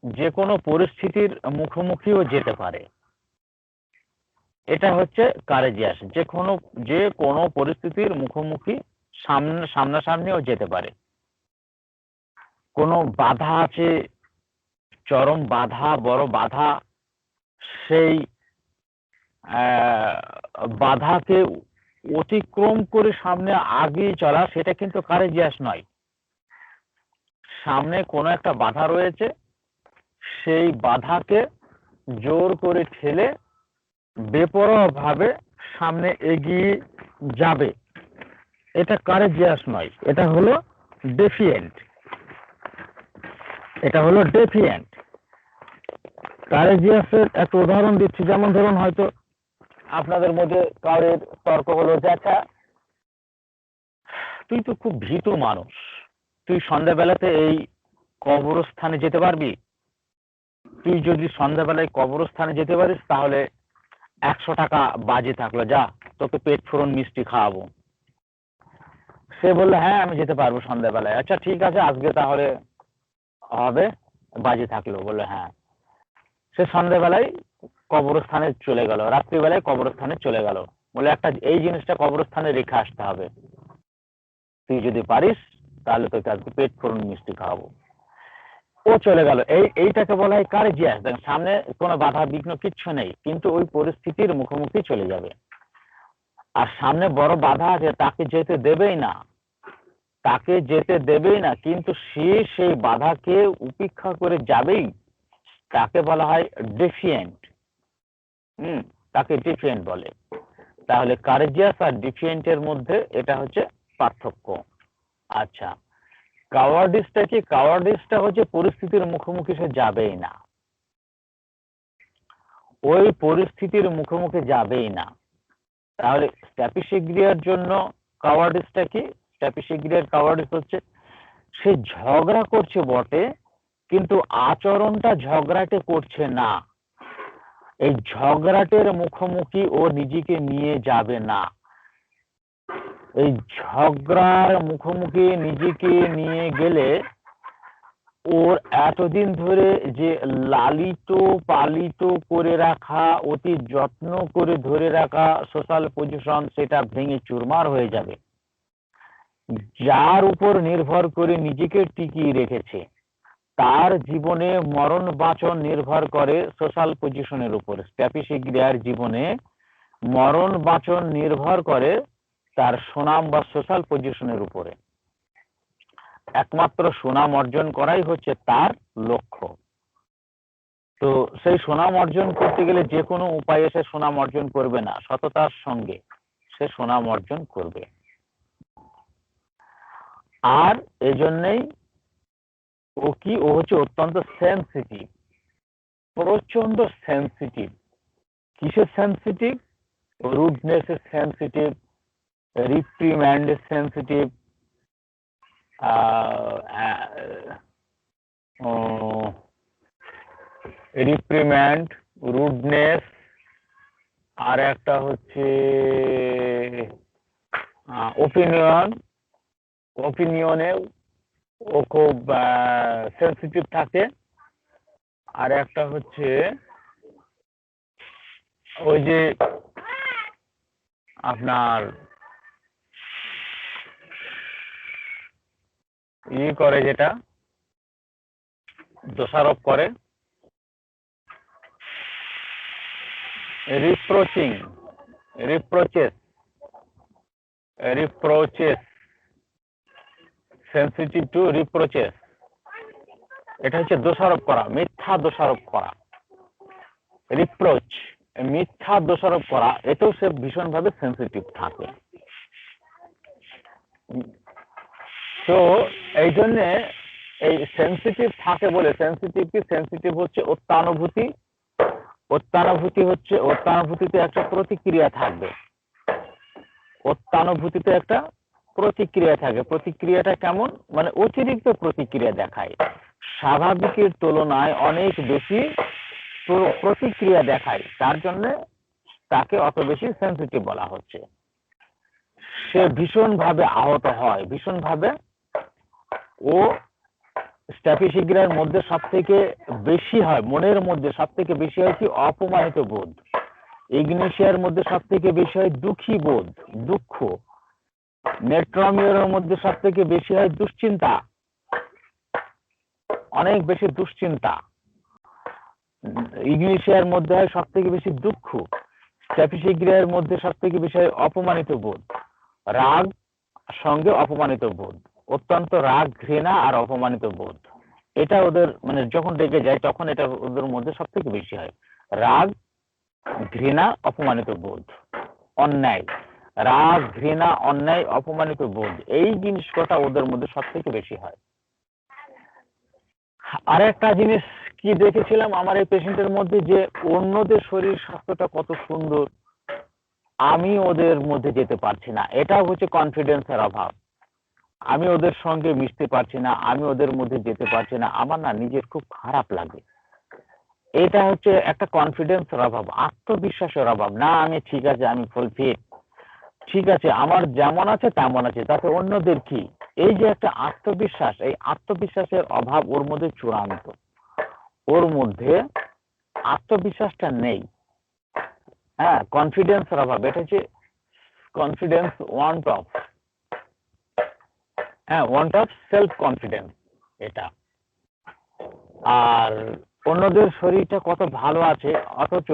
যে কোনো পরিস্থিতির মুখোমুখিও যেতে পারে, এটা হচ্ছে কারেজিয়াস। যে কোনো পরিস্থিতির মুখোমুখি সামনাসামনিও যেতে পারে। কোনো বাধা আছে, চরম বাধা, বড় বাধা, সেই বাধাকে অতিক্রম করে সামনে আগিয়ে চলা, সেটা কিন্তু কারেজিয়াস নয়। সামনে কোনো একটা বাধা রয়েছে, সেই বাধাকে জোর করে ঠেলে বেপরোয়া ভাবে সামনে এগিয়ে যাবে, এটা কারেজিয়াস নয়, এটা হলো ডেফিয়েন্ট। কারেজিয়াসের একটা উদাহরণ দিচ্ছি। যেমন ধরুন, হয়তো আপনাদের মধ্যে কারোর তর্ক হলো যে আচ্ছা, তুই তো খুব ভীতু মানুষ, তুই সন্ধ্যাবেলাতে এই কবরস্থানে যেতে পারবি? তুই যদি সন্ধ্যাবেলায় কবরস্থানে যেতে পারিস তাহলে 100 টাকা বাজি থাকলো, যা তোকে পেট ফুরন মিষ্টি খাওয়াবো। সে বললো হ্যাঁ আমি যেতে পারবো সন্ধ্যাবেলায়। আচ্ছা ঠিক আছে, আজকে তাহলে হবে, বাজি থাকলো। বললো হ্যাঁ। সে সন্ধ্যাবেলায় কবরস্থানে চলে গেল, রাত্রিবেলায় কবরস্থানে চলে গেল, বলে একটা এই জিনিসটা কবরস্থানে রেখে আসতে হবে, তুই যদি পারিস তাহলে তোকে আজকে পেট ফুরন মিষ্টি খাওয়াবো। ও চলে গেল। এইটাকে বলা হয় কারেজিয়াস। সামনে কোনো বাধা বিঘ্ন কিচ্ছু নেই, কিন্তু ওই পরিস্থিতির মুখোমুখি চলে যাবে। আর সামনে বড় বাধা আছে, তাকে যেতে দেবেই না, কিন্তু সে সেই বাধাকে উপেক্ষা করে যাবেই, তাকে বলা হয় ডেফিয়েন্ট। তাকে ডিফিয়েন্ট বলে। তাহলে কারেজিয়াস আর ডিফিয়েন্টের মধ্যে এটা হচ্ছে পার্থক্য। আচ্ছা, কাওয়ার্ডিসটা কি? কাওয়ার্ডিসটা হচ্ছে পরিস্থিতির মুখোমুখি সে যাবেই না, ওই পরিস্থিতির মুখোমুখি যাবেই না। তাহলে স্ট্যাপিসিগ্রিয়ার জন্য কাওয়ার্ডিসটা কি? স্ট্যাপিসিগ্রিয়ার কাওয়ার্ডিস হচ্ছে সে ঝগড়া করছে বটে, কিন্তু আচরণটা ঝগড়াটে করছে না। এই ঝগড়াটের মুখোমুখি ও নিজেকে নিয়ে যাবে না। এই ঝগড়ার মুখোমুখি নিজেকে নিয়ে গেলে ওর এতদিন ধরে যে লালিত পালিত করে রাখা, অতি যত্ন করে ধরে রাখা সোশ্যাল পজিশন, সেটা ভেঙে চুরমার হয়ে যাবে। যার উপর নির্ভর করে নিজেকে টিকিয়ে রেখেছে, তার জীবনে মরণ বাঁচন নির্ভর করে সোশ্যাল পজিশনের উপর। স্ট্যাপিসিগ্রিয়ার জীবনে মরণ বাঁচন নির্ভর করে তার সুনাম বা সোশ্যাল পজিশনের উপরে। একমাত্র সুনাম অর্জন করাই হচ্ছে তার লক্ষ্য। তো সেই সুনাম অর্জন করতে গেলে যে কোনো উপায়ে সে সুনাম অর্জন করবে না, সততার সঙ্গে সে সুনাম অর্জন করবে। আর এজন্যই ও হচ্ছে অত্যন্ত সেন্সিটিভ, প্রচন্ড সেন্সিটিভ। কিসের সেন্সিটিভ? রুডনেস এর সেন্সিটিভ, রিপ্রিম্যান্ড এর সেন্সিটিভ, রিপ্রিম্যান্ড, রুডনেস, আর একটা হচ্ছে ওপিনিয়নে ও খুব সেন্সিটিভ থাকে। আর একটা হচ্ছে ওই যে আপনার করে, যেটা দোষারোপ করে, রিপ্রোচেস, সেনসিটিভ টু রিপ্রোচেস, এটা হচ্ছে দোষারোপ করা, মিথ্যা দোষারোপ করা। রিপ্রোচ, মিথ্যা দোষারোপ করা, এতেও সে ভীষণভাবে সেনসিটিভ থাকে। তো এই জন্য এই সেনসিটিভ থাকে বলে, সেনসিটিভ হচ্ছে অত্যানুভূতি। অত্যানুভূতিতে একটা প্রতিক্রিয়া থাকবে, অত্যানুভূতিতে একটা প্রতিক্রিয়া থাকে। প্রতিক্রিয়াটা কেমন? মানে অতিরিক্ত প্রতিক্রিয়া দেখায়, স্বাভাবিকের তুলনায় অনেক বেশি প্রতিক্রিয়া দেখায়, তার জন্য তাকে অত বেশি সেনসিটিভ বলা হচ্ছে। সে ভীষণভাবে আহত হয়, ভীষণভাবে। ও স্ট্যাফিসিগ্রার মধ্যে সব থেকে বেশি হয়, মনের মধ্যে সব থেকে বেশি হয় কি? অপমানিত বোধ। ইগনেশিয়ার মধ্যে সব থেকে বেশি হয় দুঃখী বোধ, দুঃখ। নেট্রমিয়রের মধ্যে সব থেকে বেশি হয় দুশ্চিন্তা, অনেক বেশি দুশ্চিন্তা। ইগনেশিয়ার মধ্যে হয় সব থেকে বেশি দুঃখ। স্ট্যাফিসিগ্রার মধ্যে সব থেকে বেশি হয় অপমানিত বোধ, রাগ সঙ্গে অপমানিত বোধ, অত্যন্ত রাগ, ঘৃণা আর অপমানিত বোধ। এটা ওদের মানে যখন রেগে যায় তখন এটা ওদের মধ্যে সব থেকে বেশি হয়। রাগ, ঘৃণা, অপমানিত বোধ, অন্যায়। রাগ, ঘৃণা, অন্যায়, অপমানিত বোধ, এই জিনিস কটা ওদের মধ্যে সব থেকে বেশি হয়। আর একটা জিনিস কি দেখেছিলাম আমার এই পেশেন্টের মধ্যে, যে অন্যদের শরীর স্বাস্থ্যটা কত সুন্দর, আমি ওদের মধ্যে যেতে পারছি না। এটা হচ্ছে কনফিডেন্সের অভাব। আমি ওদের সঙ্গে মিশতে পারছি না, আমি ওদের মধ্যে যেতে পারছি না, আমার না নিজের খুব খারাপ লাগে। এটা হচ্ছে একটা কনফিডেন্সের অভাব, আত্মবিশ্বাসের অভাব। না আমি ঠিক আছে, আমি ফুল ফিট, ঠিক আছে, আমার যেমন আছে তেমন আছে, তাতে অন্যদের কি? এই যে একটা আত্মবিশ্বাস, এই আত্মবিশ্বাসের অভাব ওর মধ্যে চূড়ান্ত। ওর মধ্যে আত্মবিশ্বাসটা নেই। হ্যাঁ, কনফিডেন্সের অভাব, এটা হচ্ছে confidence want of, want of self confidence এটা। আর অন্যদের শরীরটা কত ভালো আছে, অথচ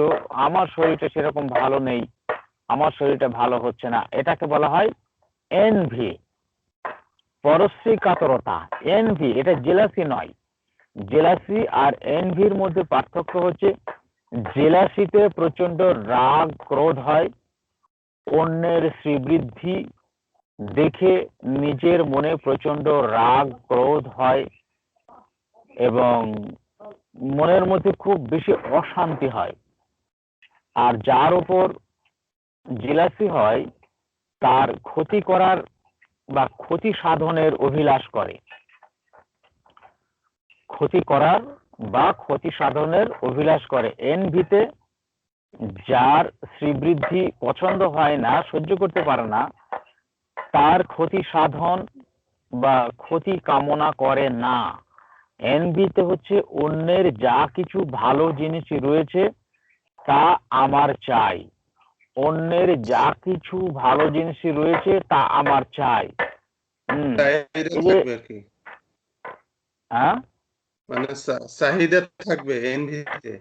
আমার শরীরটা সেরকম ভালো নেই, আমার শরীরটা ভালো হচ্ছে না, এটাকে বলা হয় এনভি, পরশ্রী কাতরতা। এনভি, এটা জেলাসি নয়। জেলাসি আর এনভির মধ্যে পার্থক্য হচ্ছে, জেলাসিতে প্রচন্ড রাগ ক্রোধ হয়, অন্যের শ্রীবৃদ্ধি দেখে নিজের মনে প্রচন্ড রাগ ক্রোধ হয় এবং মনের মধ্যে খুব বেশি অশান্তি হয়। আর যার উপর জেলাসি হয় তার ক্ষতি করার বা ক্ষতি সাধনের অভিলাষ করে, ক্ষতি করার বা ক্ষতি সাধনের অভিলাষ করে। এনভিতে যার শ্রীবৃদ্ধি পছন্দ হয় না, সহ্য করতে পারে না, তার ক্ষতি সাধন বা ক্ষতি কামনা করে না। এনভিতে হচ্ছে অন্যের যা কিছু ভালো জিনিস রয়েছে তা আমার চাই, অন্যের যা কিছু ভালো জিনিস রয়েছে তা আমার চাই। চাহিদা এই যে থাকবে আর কি, হ্যাঁ, মানে চাহিদা থাকবে এনভিতে।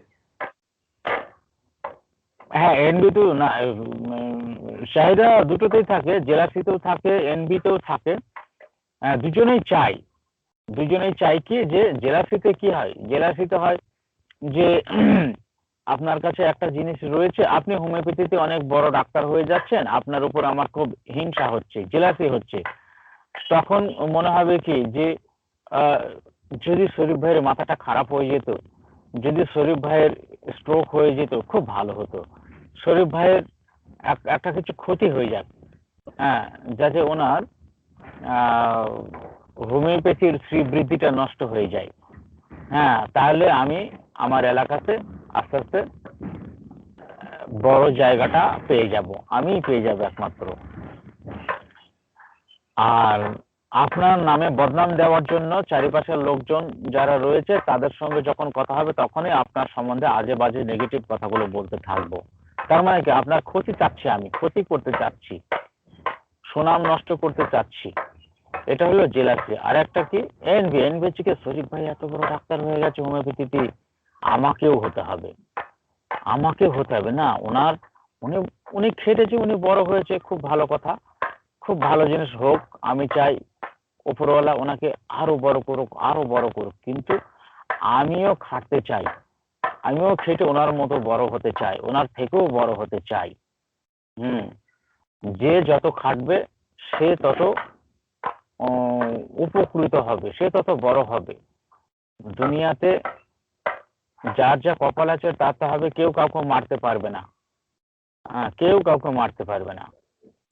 হ্যাঁ, এনভিতেও না, চাহিদা দুটোতেই থাকে, জেলাসিতেও থাকে, এনভিতেও থাকে। দুজনেই চাই, দুজনেই চাই কি? যে জেলাসিতে কি হয়, জেলাসিতে হয় যে আপনার কাছে একটা জিনিস রয়েছে, আপনি হোমিওপ্যাথিতে অনেক বড় ডাক্তার হয়ে যাচ্ছেন, আপনার উপর আমার খুব হিংসা হচ্ছে, জেলাসি হচ্ছে। তখন মনে হবে কি যে যদি শরীফ ভাইয়ের মাথাটা খারাপ হয়ে যেত, যদি শরীফ ভাইয়ের স্ট্রোক হয়ে যেত, খুব ভালো হতো। শরীফ ভাইয়ের একটা কিছু ক্ষতি হয়ে যাক, যাতে ওনার হোমিওপ্যাথির শ্রীবৃদ্ধিটা নষ্ট হয়ে যায়, তাহলে আমি আমার এলাকাতে আস্তে আস্তে বড় জায়গাটা পেয়ে যাব, আমি পেয়ে যাব একমাত্র। আর আপনার নামে বদনাম দেওয়ার জন্য চারিপাশের লোকজন যারা রয়েছে তাদের সঙ্গে যখন কথা হবে তখনই আপনার সম্বন্ধে আজে বাজে নেগেটিভ কথাগুলো বলতে থাকবো। তার মানে কি? আপনার ক্ষতি চাচ্ছি, আমি ক্ষতি করতে চাচ্ছি, সুনাম নষ্ট করতে চাচ্ছি। এটা হলো জেলাসি। আর একটা কি? এনভি। এনভি হচ্ছে কি, শরীফ ভাই এত বড় ডাক্তার হয়ে গেছে হোমিওপ্যাথিতে, আমাকেও হতে হবে, আমাকেও হতে হবে। না, ওনার উনি খেটেছে, উনি বড় হয়েছে, খুব ভালো কথা, খুব ভালো জিনিস হোক, আমি চাই উপরওয়ালা ওনাকে আরো বড় করুক, কিন্তু আমিও খাটতে চাই, আমিও খেটে ওনার মতো বড় হতে চাই, ওনার থেকেও বড় হতে চাই। যে যত খাটবে সে তত উপকৃত হবে, সে তত বড় হবে। দুনিয়াতে যার যা কপাল আছে তার তা হবে, কেউ কাউকে মারতে পারবে না। কেউ কাউকে মারতে পারবে না।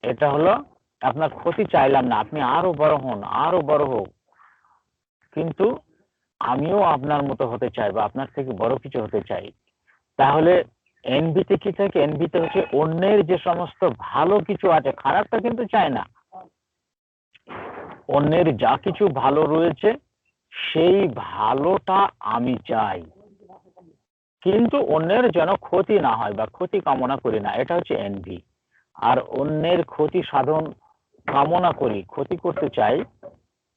এটা হলো আপনার ক্ষতি চাইলাম না, আপনি আরো বড় হন, আরো বড় হোক, কিন্তু আমিও আপনার মতো হতে চাই বা আপনার থেকে বড় কিছু হতে চাই। তাহলে এনভিতে কি থাকে? এনভিতে হচ্ছে অন্যের যে সমস্ত ভালো কিছু আছে, খারাপটা কিন্তু চায় না, অন্যের যা কিছু ভালো রয়েছে সেই ভালোটা আমি চাই, কিন্তু অন্যের যেন ক্ষতি না হয় বা ক্ষতি কামনা করি না, এটা হচ্ছে এনভি। আর অন্যের ক্ষতি সাধন কামনা করি, ক্ষতি করতে চাই,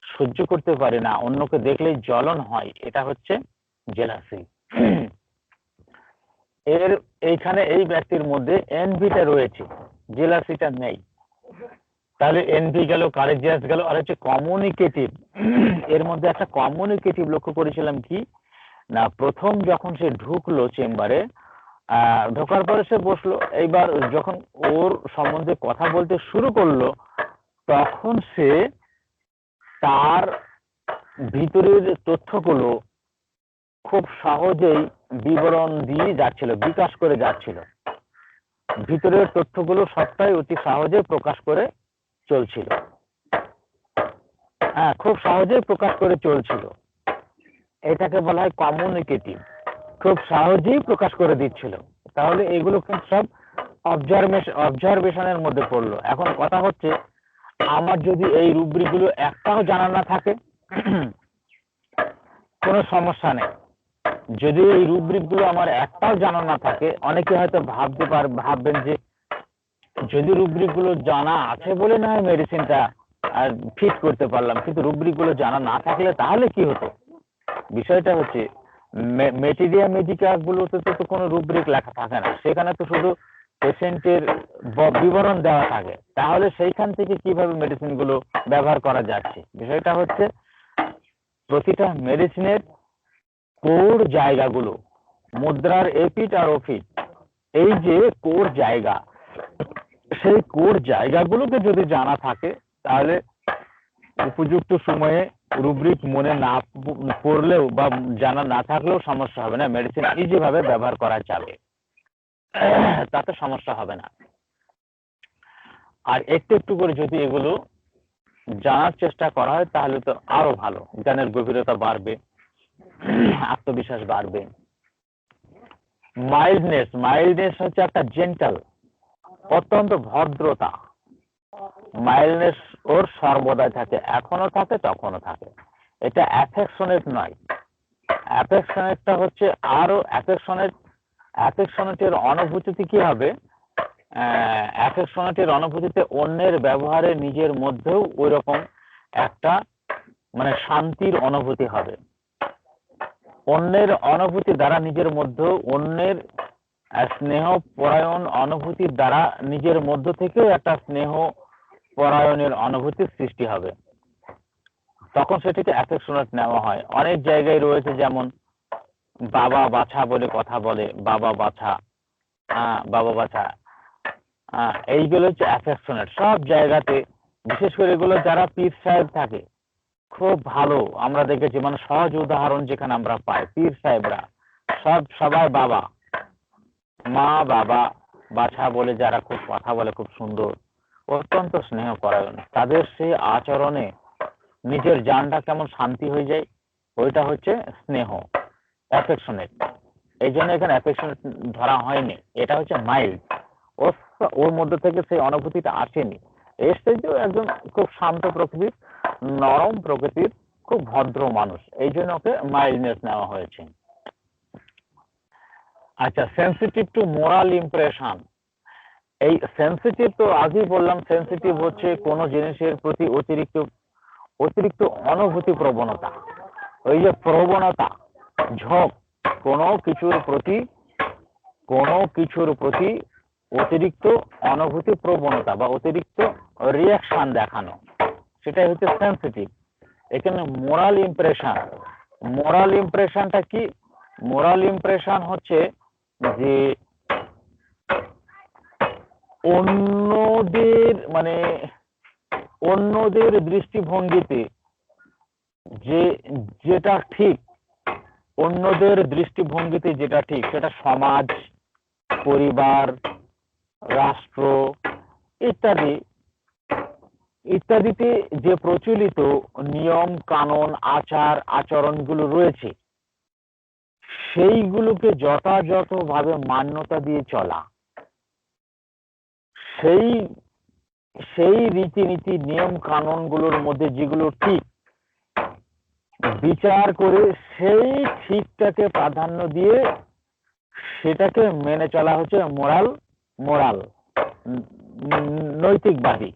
সহ্য করতে পারি না, অন্যকে দেখলেই জ্বলন হয়, এটা হচ্ছে জেলাসি। এইখানে এই ব্যক্তির মধ্যে এনভিটা রয়েছে, জেলাসিটা নেই। তাহলে এনভি গেল, কারেজিয়াস গেল, আর হচ্ছে কমিউনিকেটিভ। এর মধ্যে একটা কমিউনিকেটিভ লক্ষ্য করেছিলাম কি না, প্রথম যখন সে ঢুকলো চেম্বারে, ঢোকার পরে সে বসলো, এইবার যখন ওর সম্বন্ধে কথা বলতে শুরু করলো তখন সে তার ভিতরের তথ্যগুলো খুব সহজেই বিবরণ দিয়ে যাচ্ছিল, বিকাশ করে যাচ্ছিল, ভিতরের তথ্যগুলো সবটাই অতি সহজে প্রকাশ করে চলছিল। খুব সহজেই প্রকাশ করে চলছিল, এটাকে বলা হয় কমিউনিকেটিভ, খুব সহজেই প্রকাশ করে দিচ্ছিল। তাহলে এগুলো কিন্তু সব অবজারভেশনের মধ্যে পড়লো। এখন কথা হচ্ছে, আমার যদি এই রুব্রিকগুলো একটাও জানা না থাকে কোনো সমস্যা নেই। যদি এই রুব্রিকগুলো আমার একটাও জানা না থাকে, অনেকে হয়তো ভাববেন যে যদি রুব্রিকগুলো জানা আছে বলে না হয় মেডিসিনটা ফিট করতে পারলাম, কিন্তু রুব্রিকগুলো জানা না থাকলে তাহলে কি হতো? বিষয়টা হচ্ছে মেটেরিয়া মেডিকা গুলোতে তো কোনো রুব্রিক লেখা থাকে না, সেখানে তো শুধু পেশেন্টের বিবরণ দেওয়া থাকে। তাহলে সেইখান থেকে কিভাবে মেডিসিন গুলো ব্যবহার করা যাচ্ছে? বিষয়টা হচ্ছে প্রতিটা মেডিসিনের কোর জায়গাগুলো, মুদ্রার এপিট আর ওপিট, এই যে কোর জায়গা, সেই কোর জায়গাগুলোকে যদি জানা থাকে তাহলে উপযুক্ত সময়ে রুব্রিক মনে না পড়লেও বা জানা না থাকলেও সমস্যা হবে না, মেডিসিন ইজি ভাবে ব্যবহার করা যাবে, তাতে সমস্যা হবে না। আর একটু একটু করে যদি এগুলো জানার চেষ্টা করা হয় তাহলে তো আরো ভালো, জ্ঞানের গভীরতা বাড়বে, আত্মবিশ্বাস বাড়বে। মাইল্ডনেস হচ্ছে একটা জেন্টাল, অত্যন্ত ভদ্রতা। মাইল্ডনেস ওর সর্বদাই থাকে, এখনো থাকে, তখনও থাকে। এটা অ্যাফেকশনেট নয়। অ্যাফেকশনেটটা হচ্ছে আরো অ্যাফেকশনেটের অনুভূতিতে কি হবে? অ্যাফেকশনেটের অনুভূতিতে অন্যের ব্যবহারে নিজের মধ্যেও ওই রকম একটা মানে শান্তির অনুভূতি হবে। অন্যের অনুভূতি দ্বারা নিজের মধ্যেও, অন্যের স্নেহ পরায়ণ অনুভূতির দ্বারা নিজের মধ্য থেকেও একটা স্নেহ পরায়ণের অনুভূতির সৃষ্টি হবে, তখন সেটিকে অ্যাফেকশনেট নেওয়া হয়। অনেক জায়গায় রয়েছে, যেমন বাবা বাছা বলে কথা বলে, বাবা বাছা, এইগুলো হচ্ছে অ্যাফেকশনেট সব জায়গাতে। বিশেষ করে এগুলো যারা পীর সাহেব থাকে খুব ভালো, আমরা দেখেছি, মানে সহজ উদাহরণ যেখানে আমরা পাই, পীর সাহেবরা সবাই বাবা, মা বাবা বাছা বলে যারা খুব কথা বলে, খুব সুন্দর, অত্যন্ত স্নেহ পরায়ণ, তাদের সেই আচরণে নিজের জানটা কেমন শান্তি হয়ে যায়, ওইটা হচ্ছে স্নেহ, অ্যাফেকশনেট। এই জন্য এখানে অ্যাফেকশনেট ধরা হয়নি, এটা হচ্ছে মাইল্ড। ওর মধ্যে থেকে সেই অনুভূতিটা আসেনি, এসছে যে একজন খুব শান্ত প্রকৃতির, নরম প্রকৃতির, খুব ভদ্র মানুষ, এই জন্য ওকে মাইল্ডনেস নেওয়া হয়েছে। আচ্ছা, সেন্সিটিভ টু মোরাল ইমপ্রেশন। এই সেন্সিটিভ তো আগেই বললাম, সেন্সিটিভ হচ্ছে কোনো জিনিসের প্রতি অতিরিক্ত অনুভূতি প্রবণতা, ওই যে প্রবণতা, ঝোঁক, কোনো কিছুর প্রতি অতিরিক্ত অনুভূতি প্রবণতা বা অতিরিক্ত রিয়াকশন দেখানো, সেটাই হচ্ছে সেন্সিটিভ। এখানে মোরাল ইমপ্রেশন, মোরাল ইমপ্রেশনটা কি? মোরাল ইমপ্রেশন হচ্ছে যে অন্যদের মানে অন্যদের দৃষ্টিভঙ্গিতে যেটা ঠিক, অন্যদের দৃষ্টিভঙ্গিতে যেটা ঠিক সেটা সমাজ, পরিবার, রাষ্ট্র ইত্যাদি ইত্যাদিতে যে প্রচলিত নিয়ম কানুন আচার আচরণগুলো রয়েছে সেইগুলোকে যথাযথভাবে মান্যতা দিয়ে চলা, সেই সেই রীতিনীতি নিয়ম কানুনগুলোর মধ্যে যেগুলো ঠিক বিচার করে সেই ঠিকটাকে প্রাধান্য দিয়ে সেটাকে মেনে চলা হচ্ছে মোরাল, মোরাল নৈতিকবাদী,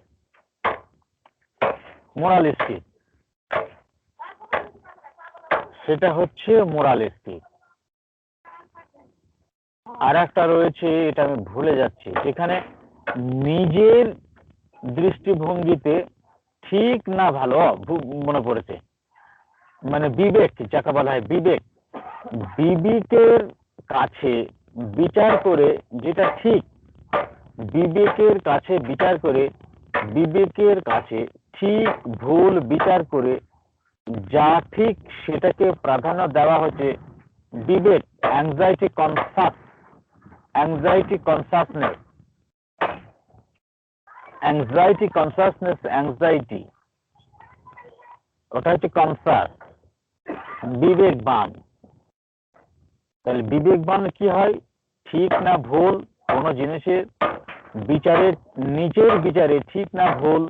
মোরালিস্টিক, সেটা হচ্ছে মোরালিস্টিক। আর একটা রয়েছে, এটা আমি ভুলে যাচ্ছি, যেখানে নিজের দৃষ্টিভঙ্গিতে ঠিক না ভালো, মনে পড়েছে, মানে বিবেক, যাকে বলা হয় বিবেক, বিবেকের কাছে বিচার করে যেটা ঠিক, বিবেকের কাছে বিচার করে, বিবেকের কাছে ঠিক ভুল বিচার করে যা ঠিক সেটাকে প্রাধান্য দেওয়া হচ্ছে বিবেক, anxiety conscious, anxiety consciousness, anxiety consciousness, anxiety ওটা হচ্ছে কনসাস, বিবেকবান। তাহলে বিবেকবান কি হয়? ঠিক না ভুল কোনো জিনিসের বিচারের, নিজের বিচারে ঠিক না ভুল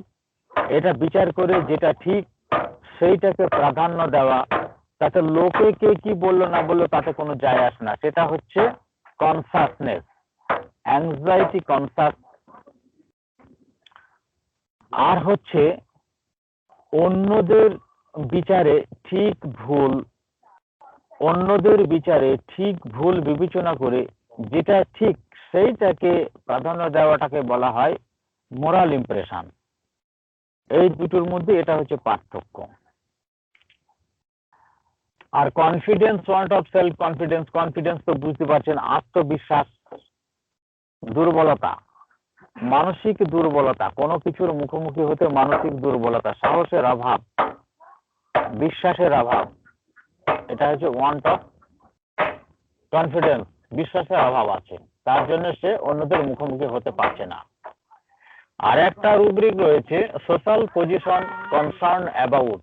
এটা বিচার করে যেটা ঠিক সেইটাকে প্রাধান্য দেওয়া, তাতে লোকে কে কি বললো না বললো তাতে কোনো যায় আসে না, সেটা হচ্ছে কনসাসনেস, অ্যাংজাইটি কনসাস। আর হচ্ছে অন্যদের বিচারে ঠিক ভুল, অন্যদের বিচারে ঠিক ভুল বিবেচনা করে যেটা ঠিক সেইটাকে প্রাধান্য দেওয়াটাকে বলা হয় মোরাল ইমপ্রেশন। এই দুটোর মধ্যে এটা হচ্ছে পার্থক্য। আর confidence, want of self confidence, confidence তো বুঝতে পারছেন, আত্মবিশ্বাস, দুর্বলতা, মানসিক দুর্বলতা, কোনো কিছুর মুখোমুখি হতে মানসিক দুর্বলতা, সাহসের অভাব, বিশ্বাসের অভাব, এটা হচ্ছে ওয়ান্ট অফ কনফিডেন্স, বিশ্বাসের অভাব আছে, তার জন্য সে অন্যদের মুখোমুখি হতে পারছে না। আর একটা রুব্রিক রয়েছে social position concern about,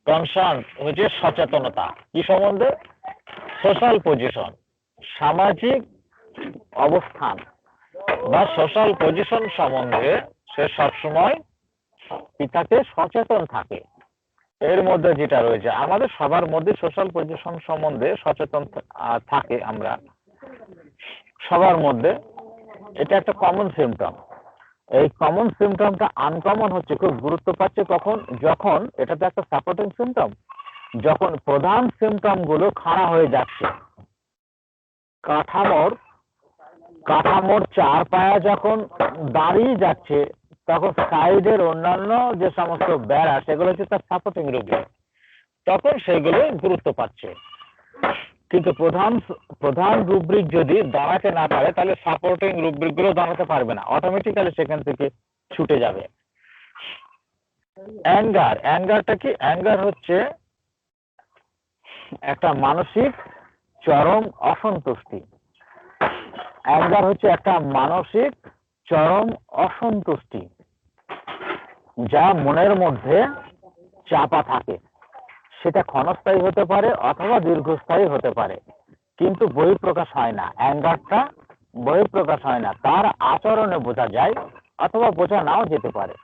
concern হচ্ছে সচেতনতা, কি সম্বন্ধে? সোশ্যাল পজিশন, সামাজিক অবস্থান বা সোশ্যাল পজিশন সম্বন্ধে সে সবসময় পিতাকে সচেতন থাকে। এর মধ্যে যেটা রয়েছে আমাদের সবার মধ্যে সোশ্যাল পজিশন সম্বন্ধে সচেতন থাকে, আমরা সবার মধ্যে, এটা একটা কমন সিমটম। এই কমন সিমটমটা আনকমন হচ্ছে, খুব গুরুত্ব পাচ্ছে কখন? যখন এটা তো একটা সাপোর্টিং সিমটম, যখন প্রধান সিমটম গুলো খাড়া হয়ে যাচ্ছে, কাঠামোর চার পায়া যখন দাঁড়িয়ে যাচ্ছে, তখন সাইডের অন্যান্য যে সমস্ত বেড়া সেগুলো হচ্ছে তার সাপোর্টিং রুব্রিক, তখন সেগুলো গুরুত্ব পাচ্ছে। কিন্তু প্রধান রুব্রিক যদি দাঁড়াতে না পারে তাহলে সাপোর্টিং রুব্রিক গুলো দাঁড়াতে পারবে না, অটোমেটিক্যালি সেখান থেকে ছুটে যাবে। অ্যাঙ্গার, অ্যাঙ্গারটা কি? অ্যাঙ্গার হচ্ছে একটা মানসিক চরম অসন্তুষ্টি, অ্যাঙ্গার হচ্ছে একটা মানসিক চরম অসন্তুষ্টি যা মনের মধ্যে চাপা থাকে, সেটা ক্ষণস্থায়ী হতে পারে অথবা দীর্ঘস্থায়ী হতে পারে, কিন্তু বহিঃপ্রকাশ হয় না। অ্যাঙ্গারটা বহিঃপ্রকাশ হয় না, তার আচরণে বোঝা যায় অথবা বোঝা নাও যেতে পারে,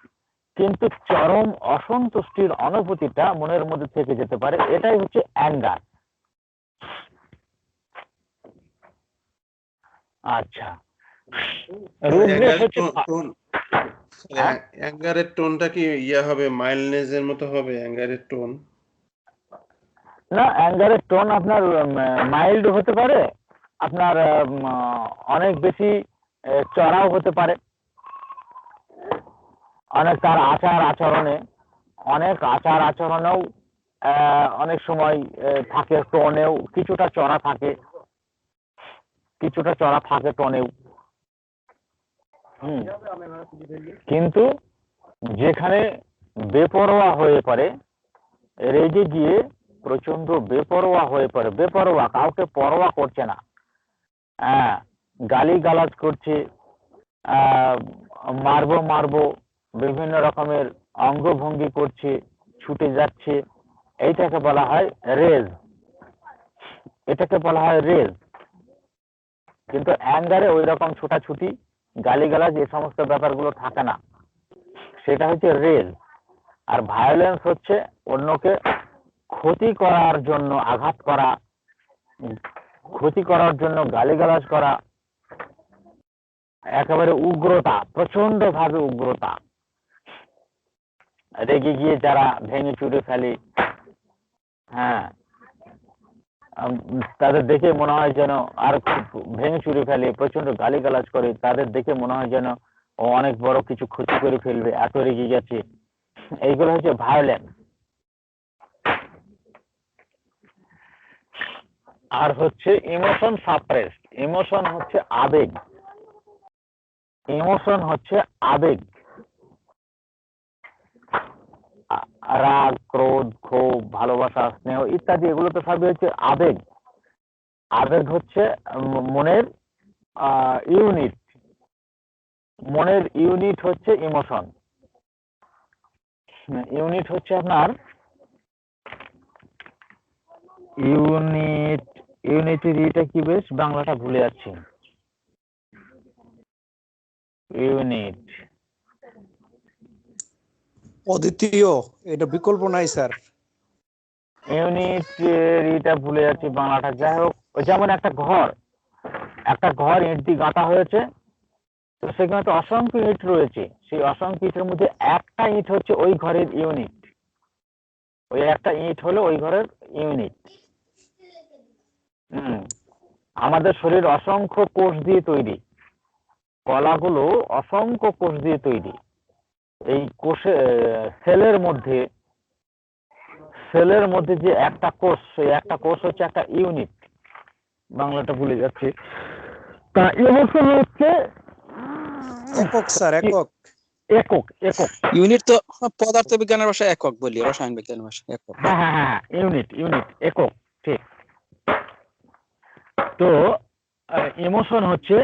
কিন্তু চরম অসন্তুষ্টির অনুভূতিটা মনের মধ্যে থেকে যেতে পারে, এটাই হচ্ছে অ্যাঙ্গার। আচ্ছা, অ্যাঙ্গারের টোনটা কি হবে, মাইল্ডনেসের মতো হবে অ্যাঙ্গারের টোন? না, অ্যাঙ্গারের টোন আপনার মাইল্ড হতে পারে, আপনার অনেক বেশি চড়াও হতে পারে, অনেক তার আচার আচরণে অনেক আচার আচরণেও অনেক সময় থাকে, টোনেও কিছুটা চড়া থাকে, টোনেও। কিন্তু যেখানে বেপরোয়া হয়ে পড়ে, রেগে গিয়ে প্রচন্ড বেপরোয়া হয়ে পড়ে, বেপরোয়া, কাউকে পরোয়া করছে না, গালি গালাজ করছে, মারবো বিভিন্ন রকমের অঙ্গভঙ্গি করছে, ছুটে যাচ্ছে, এইটাকে বলা হয় রেজ। কিন্তু অ্যাঙ্গারে ওই রকম ছোটাছুটি, গালিগালাজ এই সমস্ত ব্যাপারগুলো থাকে না, সেটা হচ্ছে রেজ। আর ভায়োলেন্স হচ্ছে অন্যকে ক্ষতি করার জন্য আঘাত করা, ক্ষতি করার জন্য গালিগালাজ করা, একেবারে উগ্রতা, প্রচন্ড ভাবে উগ্রতা, রেগে গিয়ে যারা ভেঙে চুরে ফেলে, তাদের দেখে মনে হয় যেন, আর ভেঙে চুরে ফেলে, প্রচন্ড গালিগালাজ করে, তাদের দেখে মনে হয় যেন ও অনেক বড় কিছু ক্ষতি করে ফেলবে, এত রেগে গেছে। এইগুলো হচ্ছে ভায়োলেন্স। আর হচ্ছে ইমোশন সাপ্রেসড। ইমোশন হচ্ছে আবেগ। রাগ, ক্রোধ, ক্ষোভ, ভালোবাসা, স্নেহ ইত্যাদি, এগুলো তো সবই হচ্ছে আবেগ। আবেগ হচ্ছে মনের ইউনিট। মনের ইউনিট হচ্ছে ইমোশন। ইউনিট হচ্ছে আপনার ইউনিটের ইটা কি, বেশ বাংলাটা ভুলে যাচ্ছি। ইউনিট অদ্বিতীয়, এটা বিকল্প নাই স্যার। ইউনিট এটা ভুলে যাচ্ছি বাংলাটা। যাই হোক, যেমন একটা ঘর ইট দিয়ে গাঁথা হয়েছে, তো সেখানে তো অসংখ্য ইট রয়েছে, সেই অসংখ্য ইটের মধ্যে একটা ইট হচ্ছে ওই ঘরের ইউনিট। ওই একটা ইট হলো ওই ঘরের ইউনিট। আমাদের শরীর অসংখ্য কোষ দিয়ে তৈরি, কলাগুলো অসংখ্য কোষ দিয়ে তৈরি। এই কোষে সেলের মধ্যে যে একটা কোষ, সেই একটা কোষ হচ্ছে একটা ইউনিট। বাংলাটা ভুলে যাচ্ছি। তা ইমোশন হচ্ছে একক স্যার, একক। ইউনিট তো পদার্থ বিজ্ঞানের ভাষায় একক বলি, রসায়ন বিজ্ঞানের ভাষায় একক। হ্যাঁ, ইউনিট, একক, ঠিক। তো ইমোশন হচ্ছে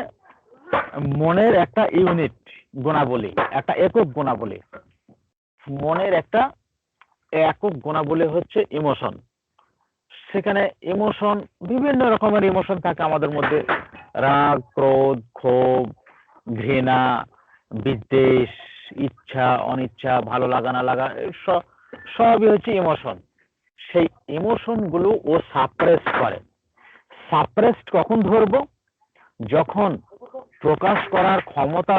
মনের একটা ইউনিট গুণাবলী, একটা একক গুণাবলী। মনের একটা একক গুণাবলী হচ্ছে ইমোশন। সেখানে ইমোশন, বিভিন্ন রকমের ইমোশন থাকে আমাদের মধ্যে। রাগ, ক্রোধ, ক্ষোভ, ঘৃণা, বিদ্বেষ, ইচ্ছা, অনিচ্ছা, ভালো লাগা না লাগা, সবই হচ্ছে ইমোশন। সেই ইমোশন গুলো ও সাপ্রেস করে। সাপ্রেসড কখন ধরবো? যখন প্রকাশ করার ক্ষমতা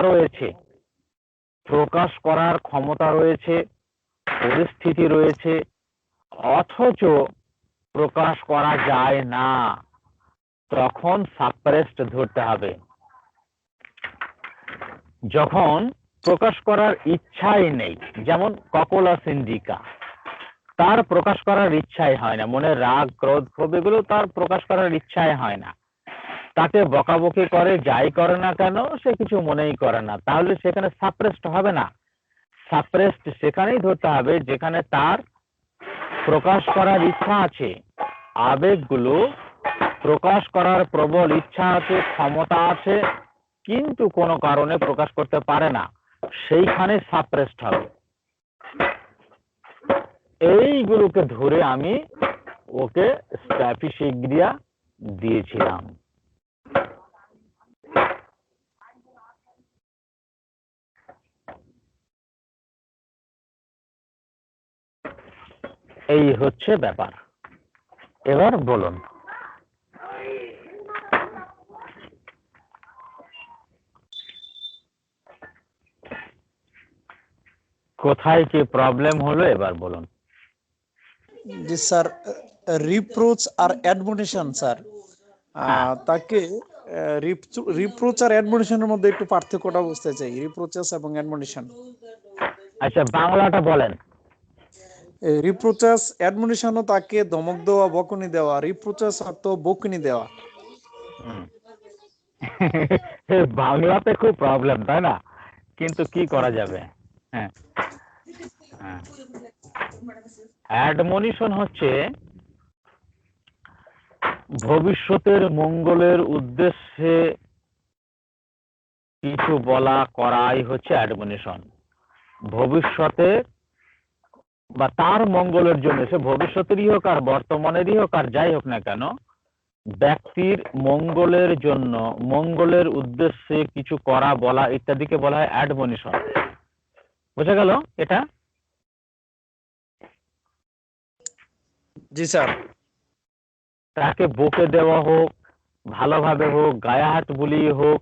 রয়েছে, পরিস্থিতি রয়েছে, অথচ প্রকাশ করা যায় না, তখন সাপ্রেসড ধরতে হবে। যখন প্রকাশ করার ইচ্ছাই নেই, যেমন ককোলা সিন্ডিকা, তার প্রকাশ করার ইচ্ছাই হয় না, মনে রাগ, ক্রোধ, ক্ষোভ, এগুলো তার প্রকাশ করার ইচ্ছাই হয় না। তাকে বকাবকি করে, যাই করে না কেন, সে কিছু মনেই করে না, তাহলে সেখানে সাপ্রেসড হবে না। সাপ্রেসড সেখানেই ধরতে হবে যেখানে তার প্রকাশ করার ইচ্ছা আছে, আবেগগুলো প্রকাশ করার প্রবল ইচ্ছা আছে, ক্ষমতা আছে, কিন্তু কোনো কারণে প্রকাশ করতে পারে না, সেইখানে সাপ্রেসড হবে। এইগুলোকে ধরে আমি ওকে স্ট্র্যাপিসিগ্রিয়া দিয়েছিলাম। এই হচ্ছে ব্যাপার। এবার বলুন, কোথায় কি প্রবলেম হলো, এবার বলুন। জি স্যার, রিপ্রোচ আর অ্যাডমনিশন স্যার, তাকে রিপ্রোচ আর অ্যাডমনিশনের মধ্যে একটু পার্থক্যটা বুঝতে চাই, রিপ্রোচেস এবং অ্যাডমনিশন। আচ্ছা, বাংলাটা বলেন। রিপ্রোচাস অ্যাডমনিশনও তাকে ধমক দেওয়া, বকুনি দেওয়া। রিপ্রোচাস অর্থ বকুনি দেওয়া। হুম। বাংলাতে খুব প্রবলেম, তাই না? কিন্তু কি করা যাবে? হ্যাঁ, হ্যাঁ। অ্যাডমনিশন হচ্ছে ভবিষ্যতের মঙ্গলের উদ্দেশ্যে কিছু বলা করাই হচ্ছে অ্যাডমনিশন। ভবিষ্যতে বা তার মঙ্গলের জন্য, সে ভবিষ্যতেরই হোক আর বর্তমানেরই হোক আর যাই হোক না কেন, ব্যক্তির মঙ্গলের জন্য, মঙ্গলের উদ্দেশ্যে কিছু করা, বলা ইত্যাদিকে বলা হয় অ্যাডমনিশন। বুঝা গেল এটা? জি স্যার। তাকে বকে দেওয়া হোক, ভালোভাবে হোক, গায়ে হাত বুলিয়ে হোক,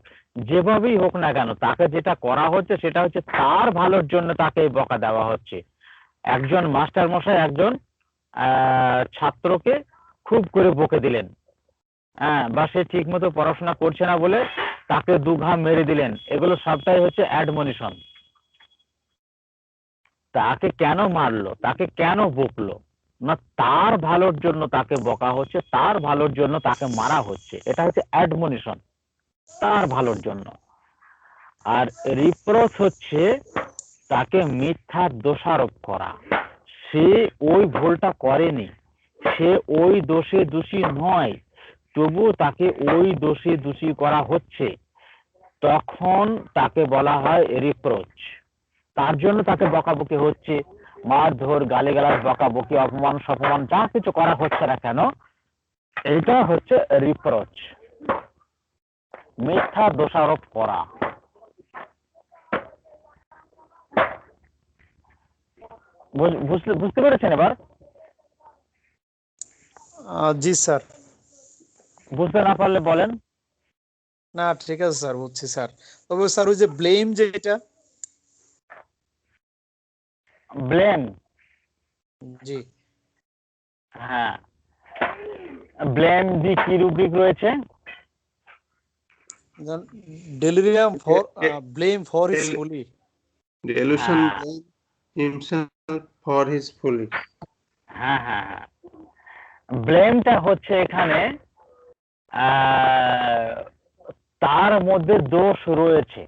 যেভাবেই হোক না কেন, তাকে যেটা করা হচ্ছে সেটা হচ্ছে তার ভালোর জন্য তাকে এই বকা দেওয়া হচ্ছে। একজন মাস্টার মশাই একজন ছাত্রকে খুব করে বকে দিলেন, হ্যাঁ, বা সে ঠিক মতো পড়াশোনা করছে না বলে তাকে দুঘা মেরে দিলেন, এগুলো সবটাই হচ্ছে অ্যাডমনিশন। তাকে কেন মারলো, তাকে কেন বকলো? না, তার ভালোর জন্য তাকে বকা হচ্ছে, তার ভালোর জন্য তাকে মারা হচ্ছে, এটা হচ্ছে অ্যাডমনিশন, তার ভালোর জন্য। আর রিপ্রোচ হচ্ছে তাকে মিথ্যা দোষারোপ করা। সে ওই ভুলটা করেনি, সে ওই দোষে দোষী নয়, তবুও তাকে ওই দোষে দোষী করা হচ্ছে, তখন তাকে বলা হয় রিপ্রোচ। তার জন্য তাকে বকাবকি হচ্ছে, মারধর, গালিগালাজ, বকাবকি, অপমান সপমান যা কিছু করা হচ্ছে না কেন, এটা হচ্ছে রিপ্রোচ, মিথ্যা দোষারোপ করা। বুঝতে পেরেছেন এবার? জি স্যার। বুঝতে না পারলে বলেন। না ঠিক আছে স্যার, বুঝছি স্যার। তবে স্যার ওই যে ব্লেম, যেটা ব্লেম, জি, হ্যাঁ, ব্লেম দি কি রুব্রিক রয়েছে? Delirium for blame for his Del- Fali. Delusion হ্যাঁ, blame himself for his folly. হ্যাঁ, হ্যাঁ, হ্যাঁ। ব্লেমটা হচ্ছে এখানে তার মধ্যে দোষ রয়েছে,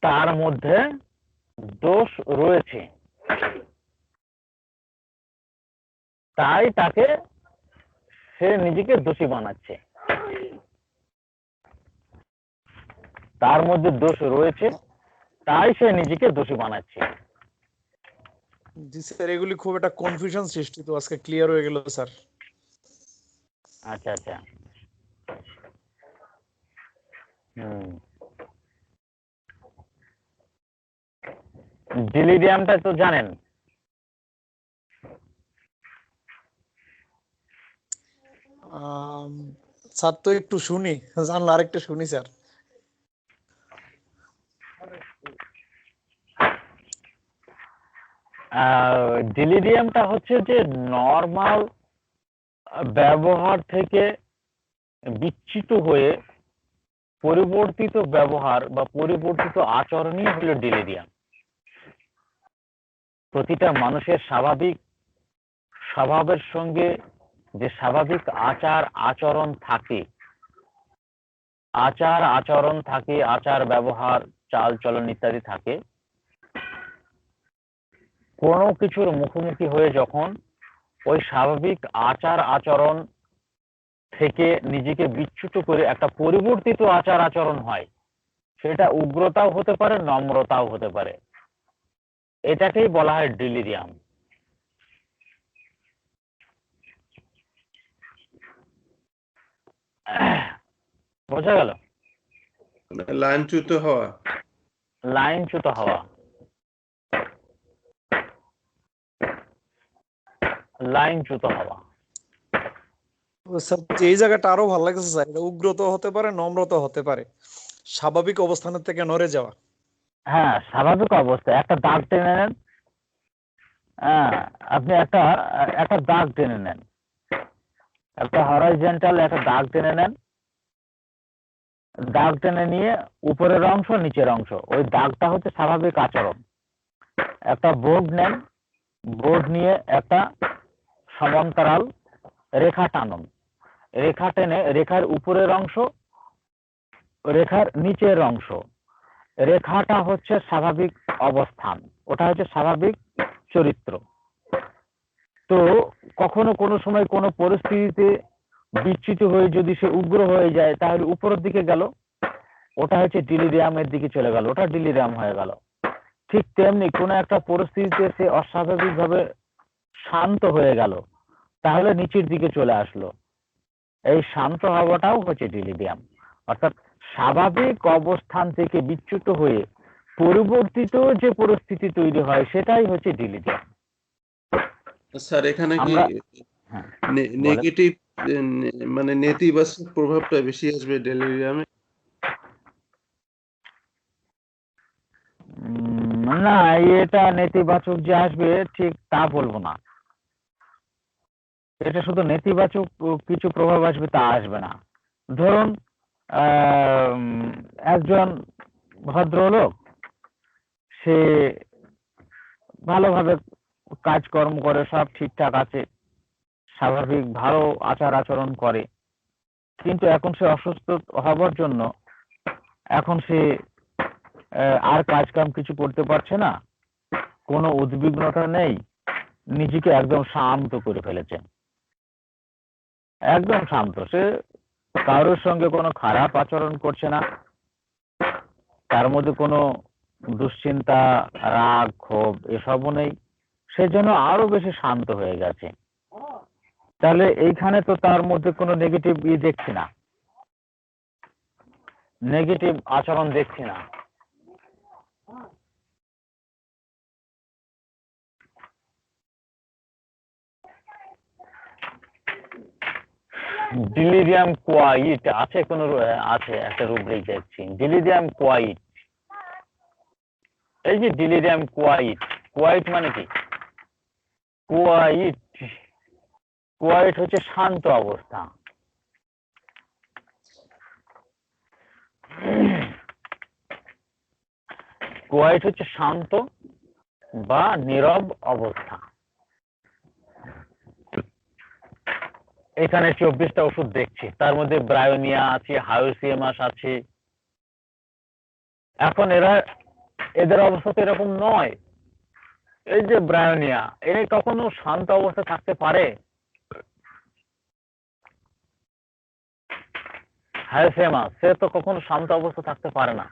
তার মধ্যে দোষ রয়েছে, তাই তাকে, সে নিজেকে দোষী বানাচ্ছে। তার মধ্যে দোষ রয়েছে, তাই সে নিজেকে দোষী বানাচ্ছে। জি স্যার, এগুলি খুব একটা কনফিউশন সৃষ্টি, তো আজকে ক্লিয়ার হয়ে গেল স্যার। আচ্ছা, আচ্ছা। ডিলিরিয়ামটা তো জানেন। স্যার তো একটু শুনি, জানলে আরেকটা শুনি স্যার। ডিলিরিয়ামটা হচ্ছে যে নর্মাল ব্যবহার থেকে বিচ্যুত হয়ে পরিবর্তিত ব্যবহার বা পরিবর্তিত আচরণই হলো ডিলিরিয়াম। প্রতিটা মানুষের স্বাভাবিক স্বভাবের সঙ্গে যে স্বাভাবিক আচার আচরণ থাকে, আচার ব্যবহার, চাল চলন ইত্যাদি থাকে, কোনো কিছুর মুখোমুখি হয়ে যখন ওই স্বাভাবিক আচার আচরণ থেকে নিজেকে বিচ্যুত করে একটা পরিবর্তিত আচার আচরণ হয়, সেটা উগ্রতাও হতে পারে, নম্রতাও হতে পারে, এটাকেই বলা হয় ডিলিরিয়াম। বোঝা গেল? লাইনচ্যুত হওয়া। লাইনচ্যুত হওয়া, লাইনচ্যুত হওয়া। স্যার এই জায়গাটা আরো ভালো লাগছে স্যার, এটা উগ্রতা হতে পারে, নম্রতা হতে পারে, স্বাভাবিক অবস্থানের থেকে নড়ে যাওয়া। হ্যাঁ, স্বাভাবিক অবস্থা। একটা দাগ টেনে নেন, হ্যাঁ, আপনি একটা একটা দাগ টেনে নেন, একটা হরাইজন্টাল একটা দাগ টেনে নেন, দাগ টেনে নিয়ে উপরের অংশ নিচের অংশ, ওই দাগটা হচ্ছে স্বাভাবিক আচরণ। একটা বোর্ড নেন, বোর্ড নিয়ে একটা সমান্তরাল রেখা টানুন। রেখা টেনে রেখার উপরের অংশ, রেখার নিচের অংশ, রেখাটা হচ্ছে স্বাভাবিক অবস্থান, ওটা হচ্ছে স্বাভাবিক চরিত্র। তো কখনো কোনো সময় কোনো পরিস্থিতিতে বিচ্যুত হয়ে যদি সে উগ্র হয়ে যায় তাহলে উপরের দিকে গেল, ওটা হচ্ছে ডিলিরিয়ামের দিকে চলে গেল, ওটা ডিলিরিয়াম হয়ে গেল। ঠিক তেমনি কোনো একটা পরিস্থিতিতে সে অস্বাভাবিকভাবে শান্ত হয়ে গেল, তাহলে নিচের দিকে চলে আসলো, এই শান্ত হওয়াটাও হচ্ছে ডিলিরিয়াম। অর্থাৎ স্বাভাবিক অবস্থান থেকে বিচ্যুত হয়ে পরিবর্তিত যে পরিস্থিতি তৈরি হয় সেটাই হচ্ছে ডিলিরিয়াম। স্যার এখানে কি আমরা হ্যাঁ বলেন। নেগেটিভ মানে নেতিবাচক প্রভাবটা বেশি আসবে ডেলিরিয়ামে? না, এটা নেতিবাচক যে আসবে ঠিক তা বলবো না। এটা শুধু নেতিবাচক কিছু প্রভাব আসবে তা আসবে না। ধরুন একজন ভদ্রলোক, সে ভালোভাবে কাজকর্ম করে, সব ঠিকঠাক আছে, স্বাভাবিক ভালো আচার আচরণ করে, কিন্তু এখন সে অসুস্থ হবার জন্য এখন সে আর কাজকাম কিছু করতে পারছে না, কোনো উদ্বিগ্নতা নেই, নিজেকে একদম শান্ত করে ফেলেছে, একদম শান্ত। সে কারোর সঙ্গে কোনো খারাপ আচরণ করছে না, তার মধ্যে কোনো দুশ্চিন্তা, রাগ, ক্ষোভ এসবও নেই, সেজন্য আরো বেশি শান্ত হয়ে গেছে। তাহলে এইখানে তো তার মধ্যে কোনো নেগেটিভ দেখছি না, নেগেটিভ আচরণ দেখছি না। ডিলিরিয়াম কোয়াইট আছে, কোন আছে একটা রুব্রিক দেখছি, ডিলিরিয়াম কোয়াইট। এই যে ডিলিরিয়াম কোয়াইট, কোয়াইট মানে কি? কোয়াইট, কোয়াইট হচ্ছে শান্ত অবস্থা। কোয়াইট হচ্ছে শান্ত বা নীরব অবস্থা। এখানে 24টা ওষুধ দেখছি, তার মধ্যে ব্রায়োনিয়া আছে, হায়োসিয়ামাস আছে। এখন এদের অবস্থা তো এরকম নয়। এই যে ব্রায়োনিয়া, এ কখনো শান্ত অবস্থা থাকতে পারে? হায়োসিয়ামাস, সে তো কখনো শান্ত অবস্থা থাকতে পারে না।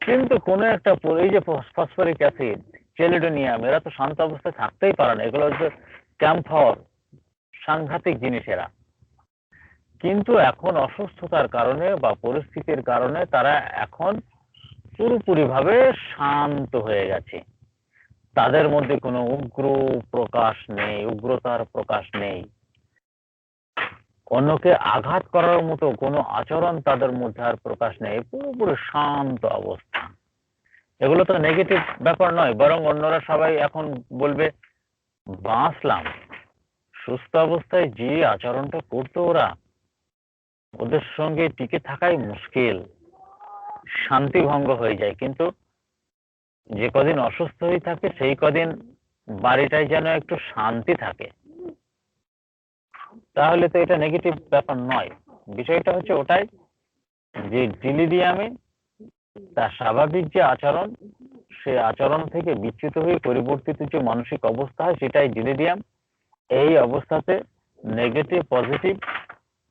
কিন্তু কোন একটা এই যে ফসফরিক অ্যাসিড, চেলিডোনিয়াম, এরা তো শান্ত অবস্থায় থাকতেই পারে না, এগুলো হচ্ছে ক্যাম্ফর, সাংঘাতিক জিনিস এরা। কিন্তু এখন অসুস্থতার কারণে বা পরিস্থিতির কারণে তারা এখন পুরোপুরি ভাবে শান্ত হয়ে গেছে, তাদের মধ্যে কোনো উগ্র প্রকাশ নেই, উগ্রতার প্রকাশ নেই, অন্যকে আঘাত করার মতো কোনো আচরণ তাদের মধ্যে আর প্রকাশ নেই, পুরোপুরি শান্ত অবস্থা। এগুলো তো নেগেটিভ ব্যাপার নয়, বরং অন্যরা সবাই এখন বলবে বাঁচলাম। সুস্থ অবস্থায় যে আচরণটা করতো ওরা, ওদের সঙ্গে টিকে থাকাই মুশকিল, শান্তি ভঙ্গ হয়ে যায়। কিন্তু যে কদিন অসুস্থ হয়ে থাকে সেই কদিন বাড়িটায় যেন একটু শান্তি থাকে, তাহলে তো এটা নেগেটিভ ব্যাপার নয়। বিষয়টা হচ্ছে ওটাই যে ডিলিরিয়ামে তার স্বাভাবিক যে আচরণ, সে আচরণ থেকে বিচ্যুত হয়ে পরিবর্তিত যে মানসিক অবস্থা হয় সেটাই ডিলিরিয়াম। এই অবস্থাতে নেগেটিভ পজিটিভ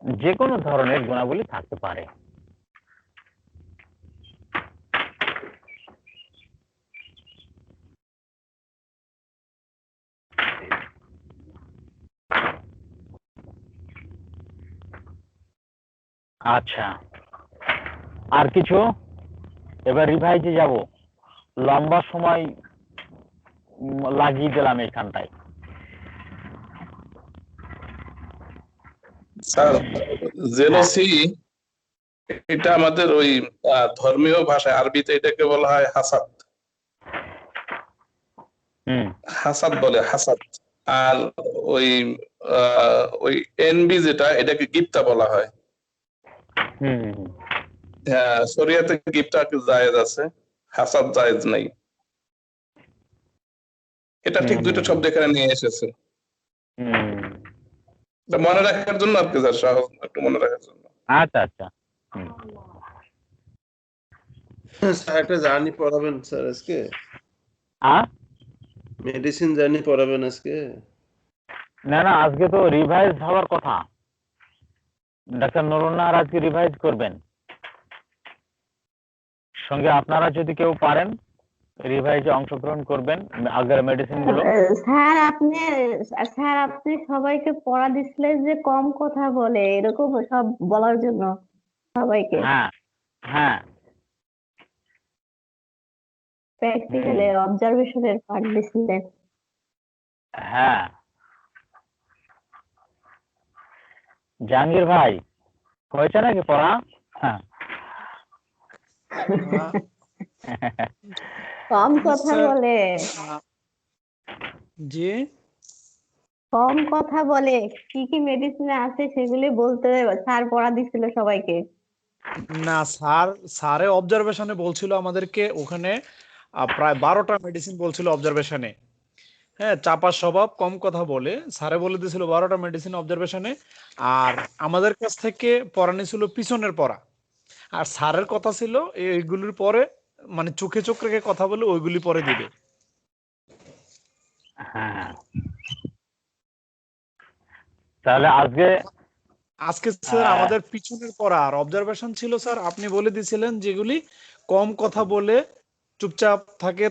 যে কোনো ধরনের গুণাবলী থাকতে পারে। আচ্ছা, আর কিছু? এবার রিভাইজে যাব, লম্বা সময় লাগিয়ে দিলাম এখানটায়। স্যার, জেলোসি এটা আমাদের ওই ধর্মীয় ভাষায়, আরবিতে এটাকে বলা হয় হাসাদ। হাসাদ বলে, হাসাদ। আর ওই ওই এনবি যেটা, এটাকে গিপ্তা বলা হয়। হ্যাঁ, শরিয়াতে গিপ্তা জায়েজ আছে, হাসাদ জায়েজ নাই। এটা ঠিক দুইটা শব্দ এখানে নিয়ে এসেছে। হুম। এটা মনে রাখার জন্য আর কি, স্যার, সহজ একটু মনে রাখার জন্য। আচ্ছা আচ্ছা। হুম। স্যার একটা জার্নি পড়াবেন স্যার আজকে? মেডিসিন জার্নি পড়াবেন আজকে? না না, আজকে তো রিভাইজ হওয়ার কথা। ডাক্তার নুরুন নাহার আজকে রিভাইজ করবেন। সঙ্গে আপনারা যদি কেউ পারেন রিভাইজে অংশগ্রহণ করবেন আগের মেডিসিন গুলো। স্যার আপনি সবাইকে পড়া দিছিলেন যে কম কথা বলে এরকম সব বলার জন্য সবাইকে হ্যাঁ হ্যাঁ। প্র্যাকটিক্যালের অবজারভেশনের পার্ট দিছিলেন। হ্যাঁ, জাহাঙ্গীর ভাই হয়েছে নাকি পড়া? হ্যাঁ। কম কথা স্যার, বলে জি কম কথা বলে কি কি মেডিসিনে আছে সেগুলি বলতে স্যার পড়া দিছিল সবাইকে। না স্যারে অবজারভেশনে বলছিল আমাদেরকে ওখানে প্রায় 12টা মেডিসিন বলছিল অবজারভেশনে। হ্যাঁ, চাপা স্বভাব, কম কথা বলে স্যারে বলে দিয়েছিল 12টা মেডিসিন অবজারভেশনে। আর আমাদের কাছ থেকে পড়া নিছিল পিছনের পড়া। আর স্যারের কথা ছিল এইগুলির পরে মানে চোখে চোখ রেখে কথা বলে ওইগুলি পরে দিবে। হ্যাঁ, তাহলে আজকে স্যার আমাদের পিছনের পড়া আর অবজারভেশন ছিল স্যার, আপনি বলে দিয়েছিলেন যেগুলি কম কথা বলে চুপচাপ থাকে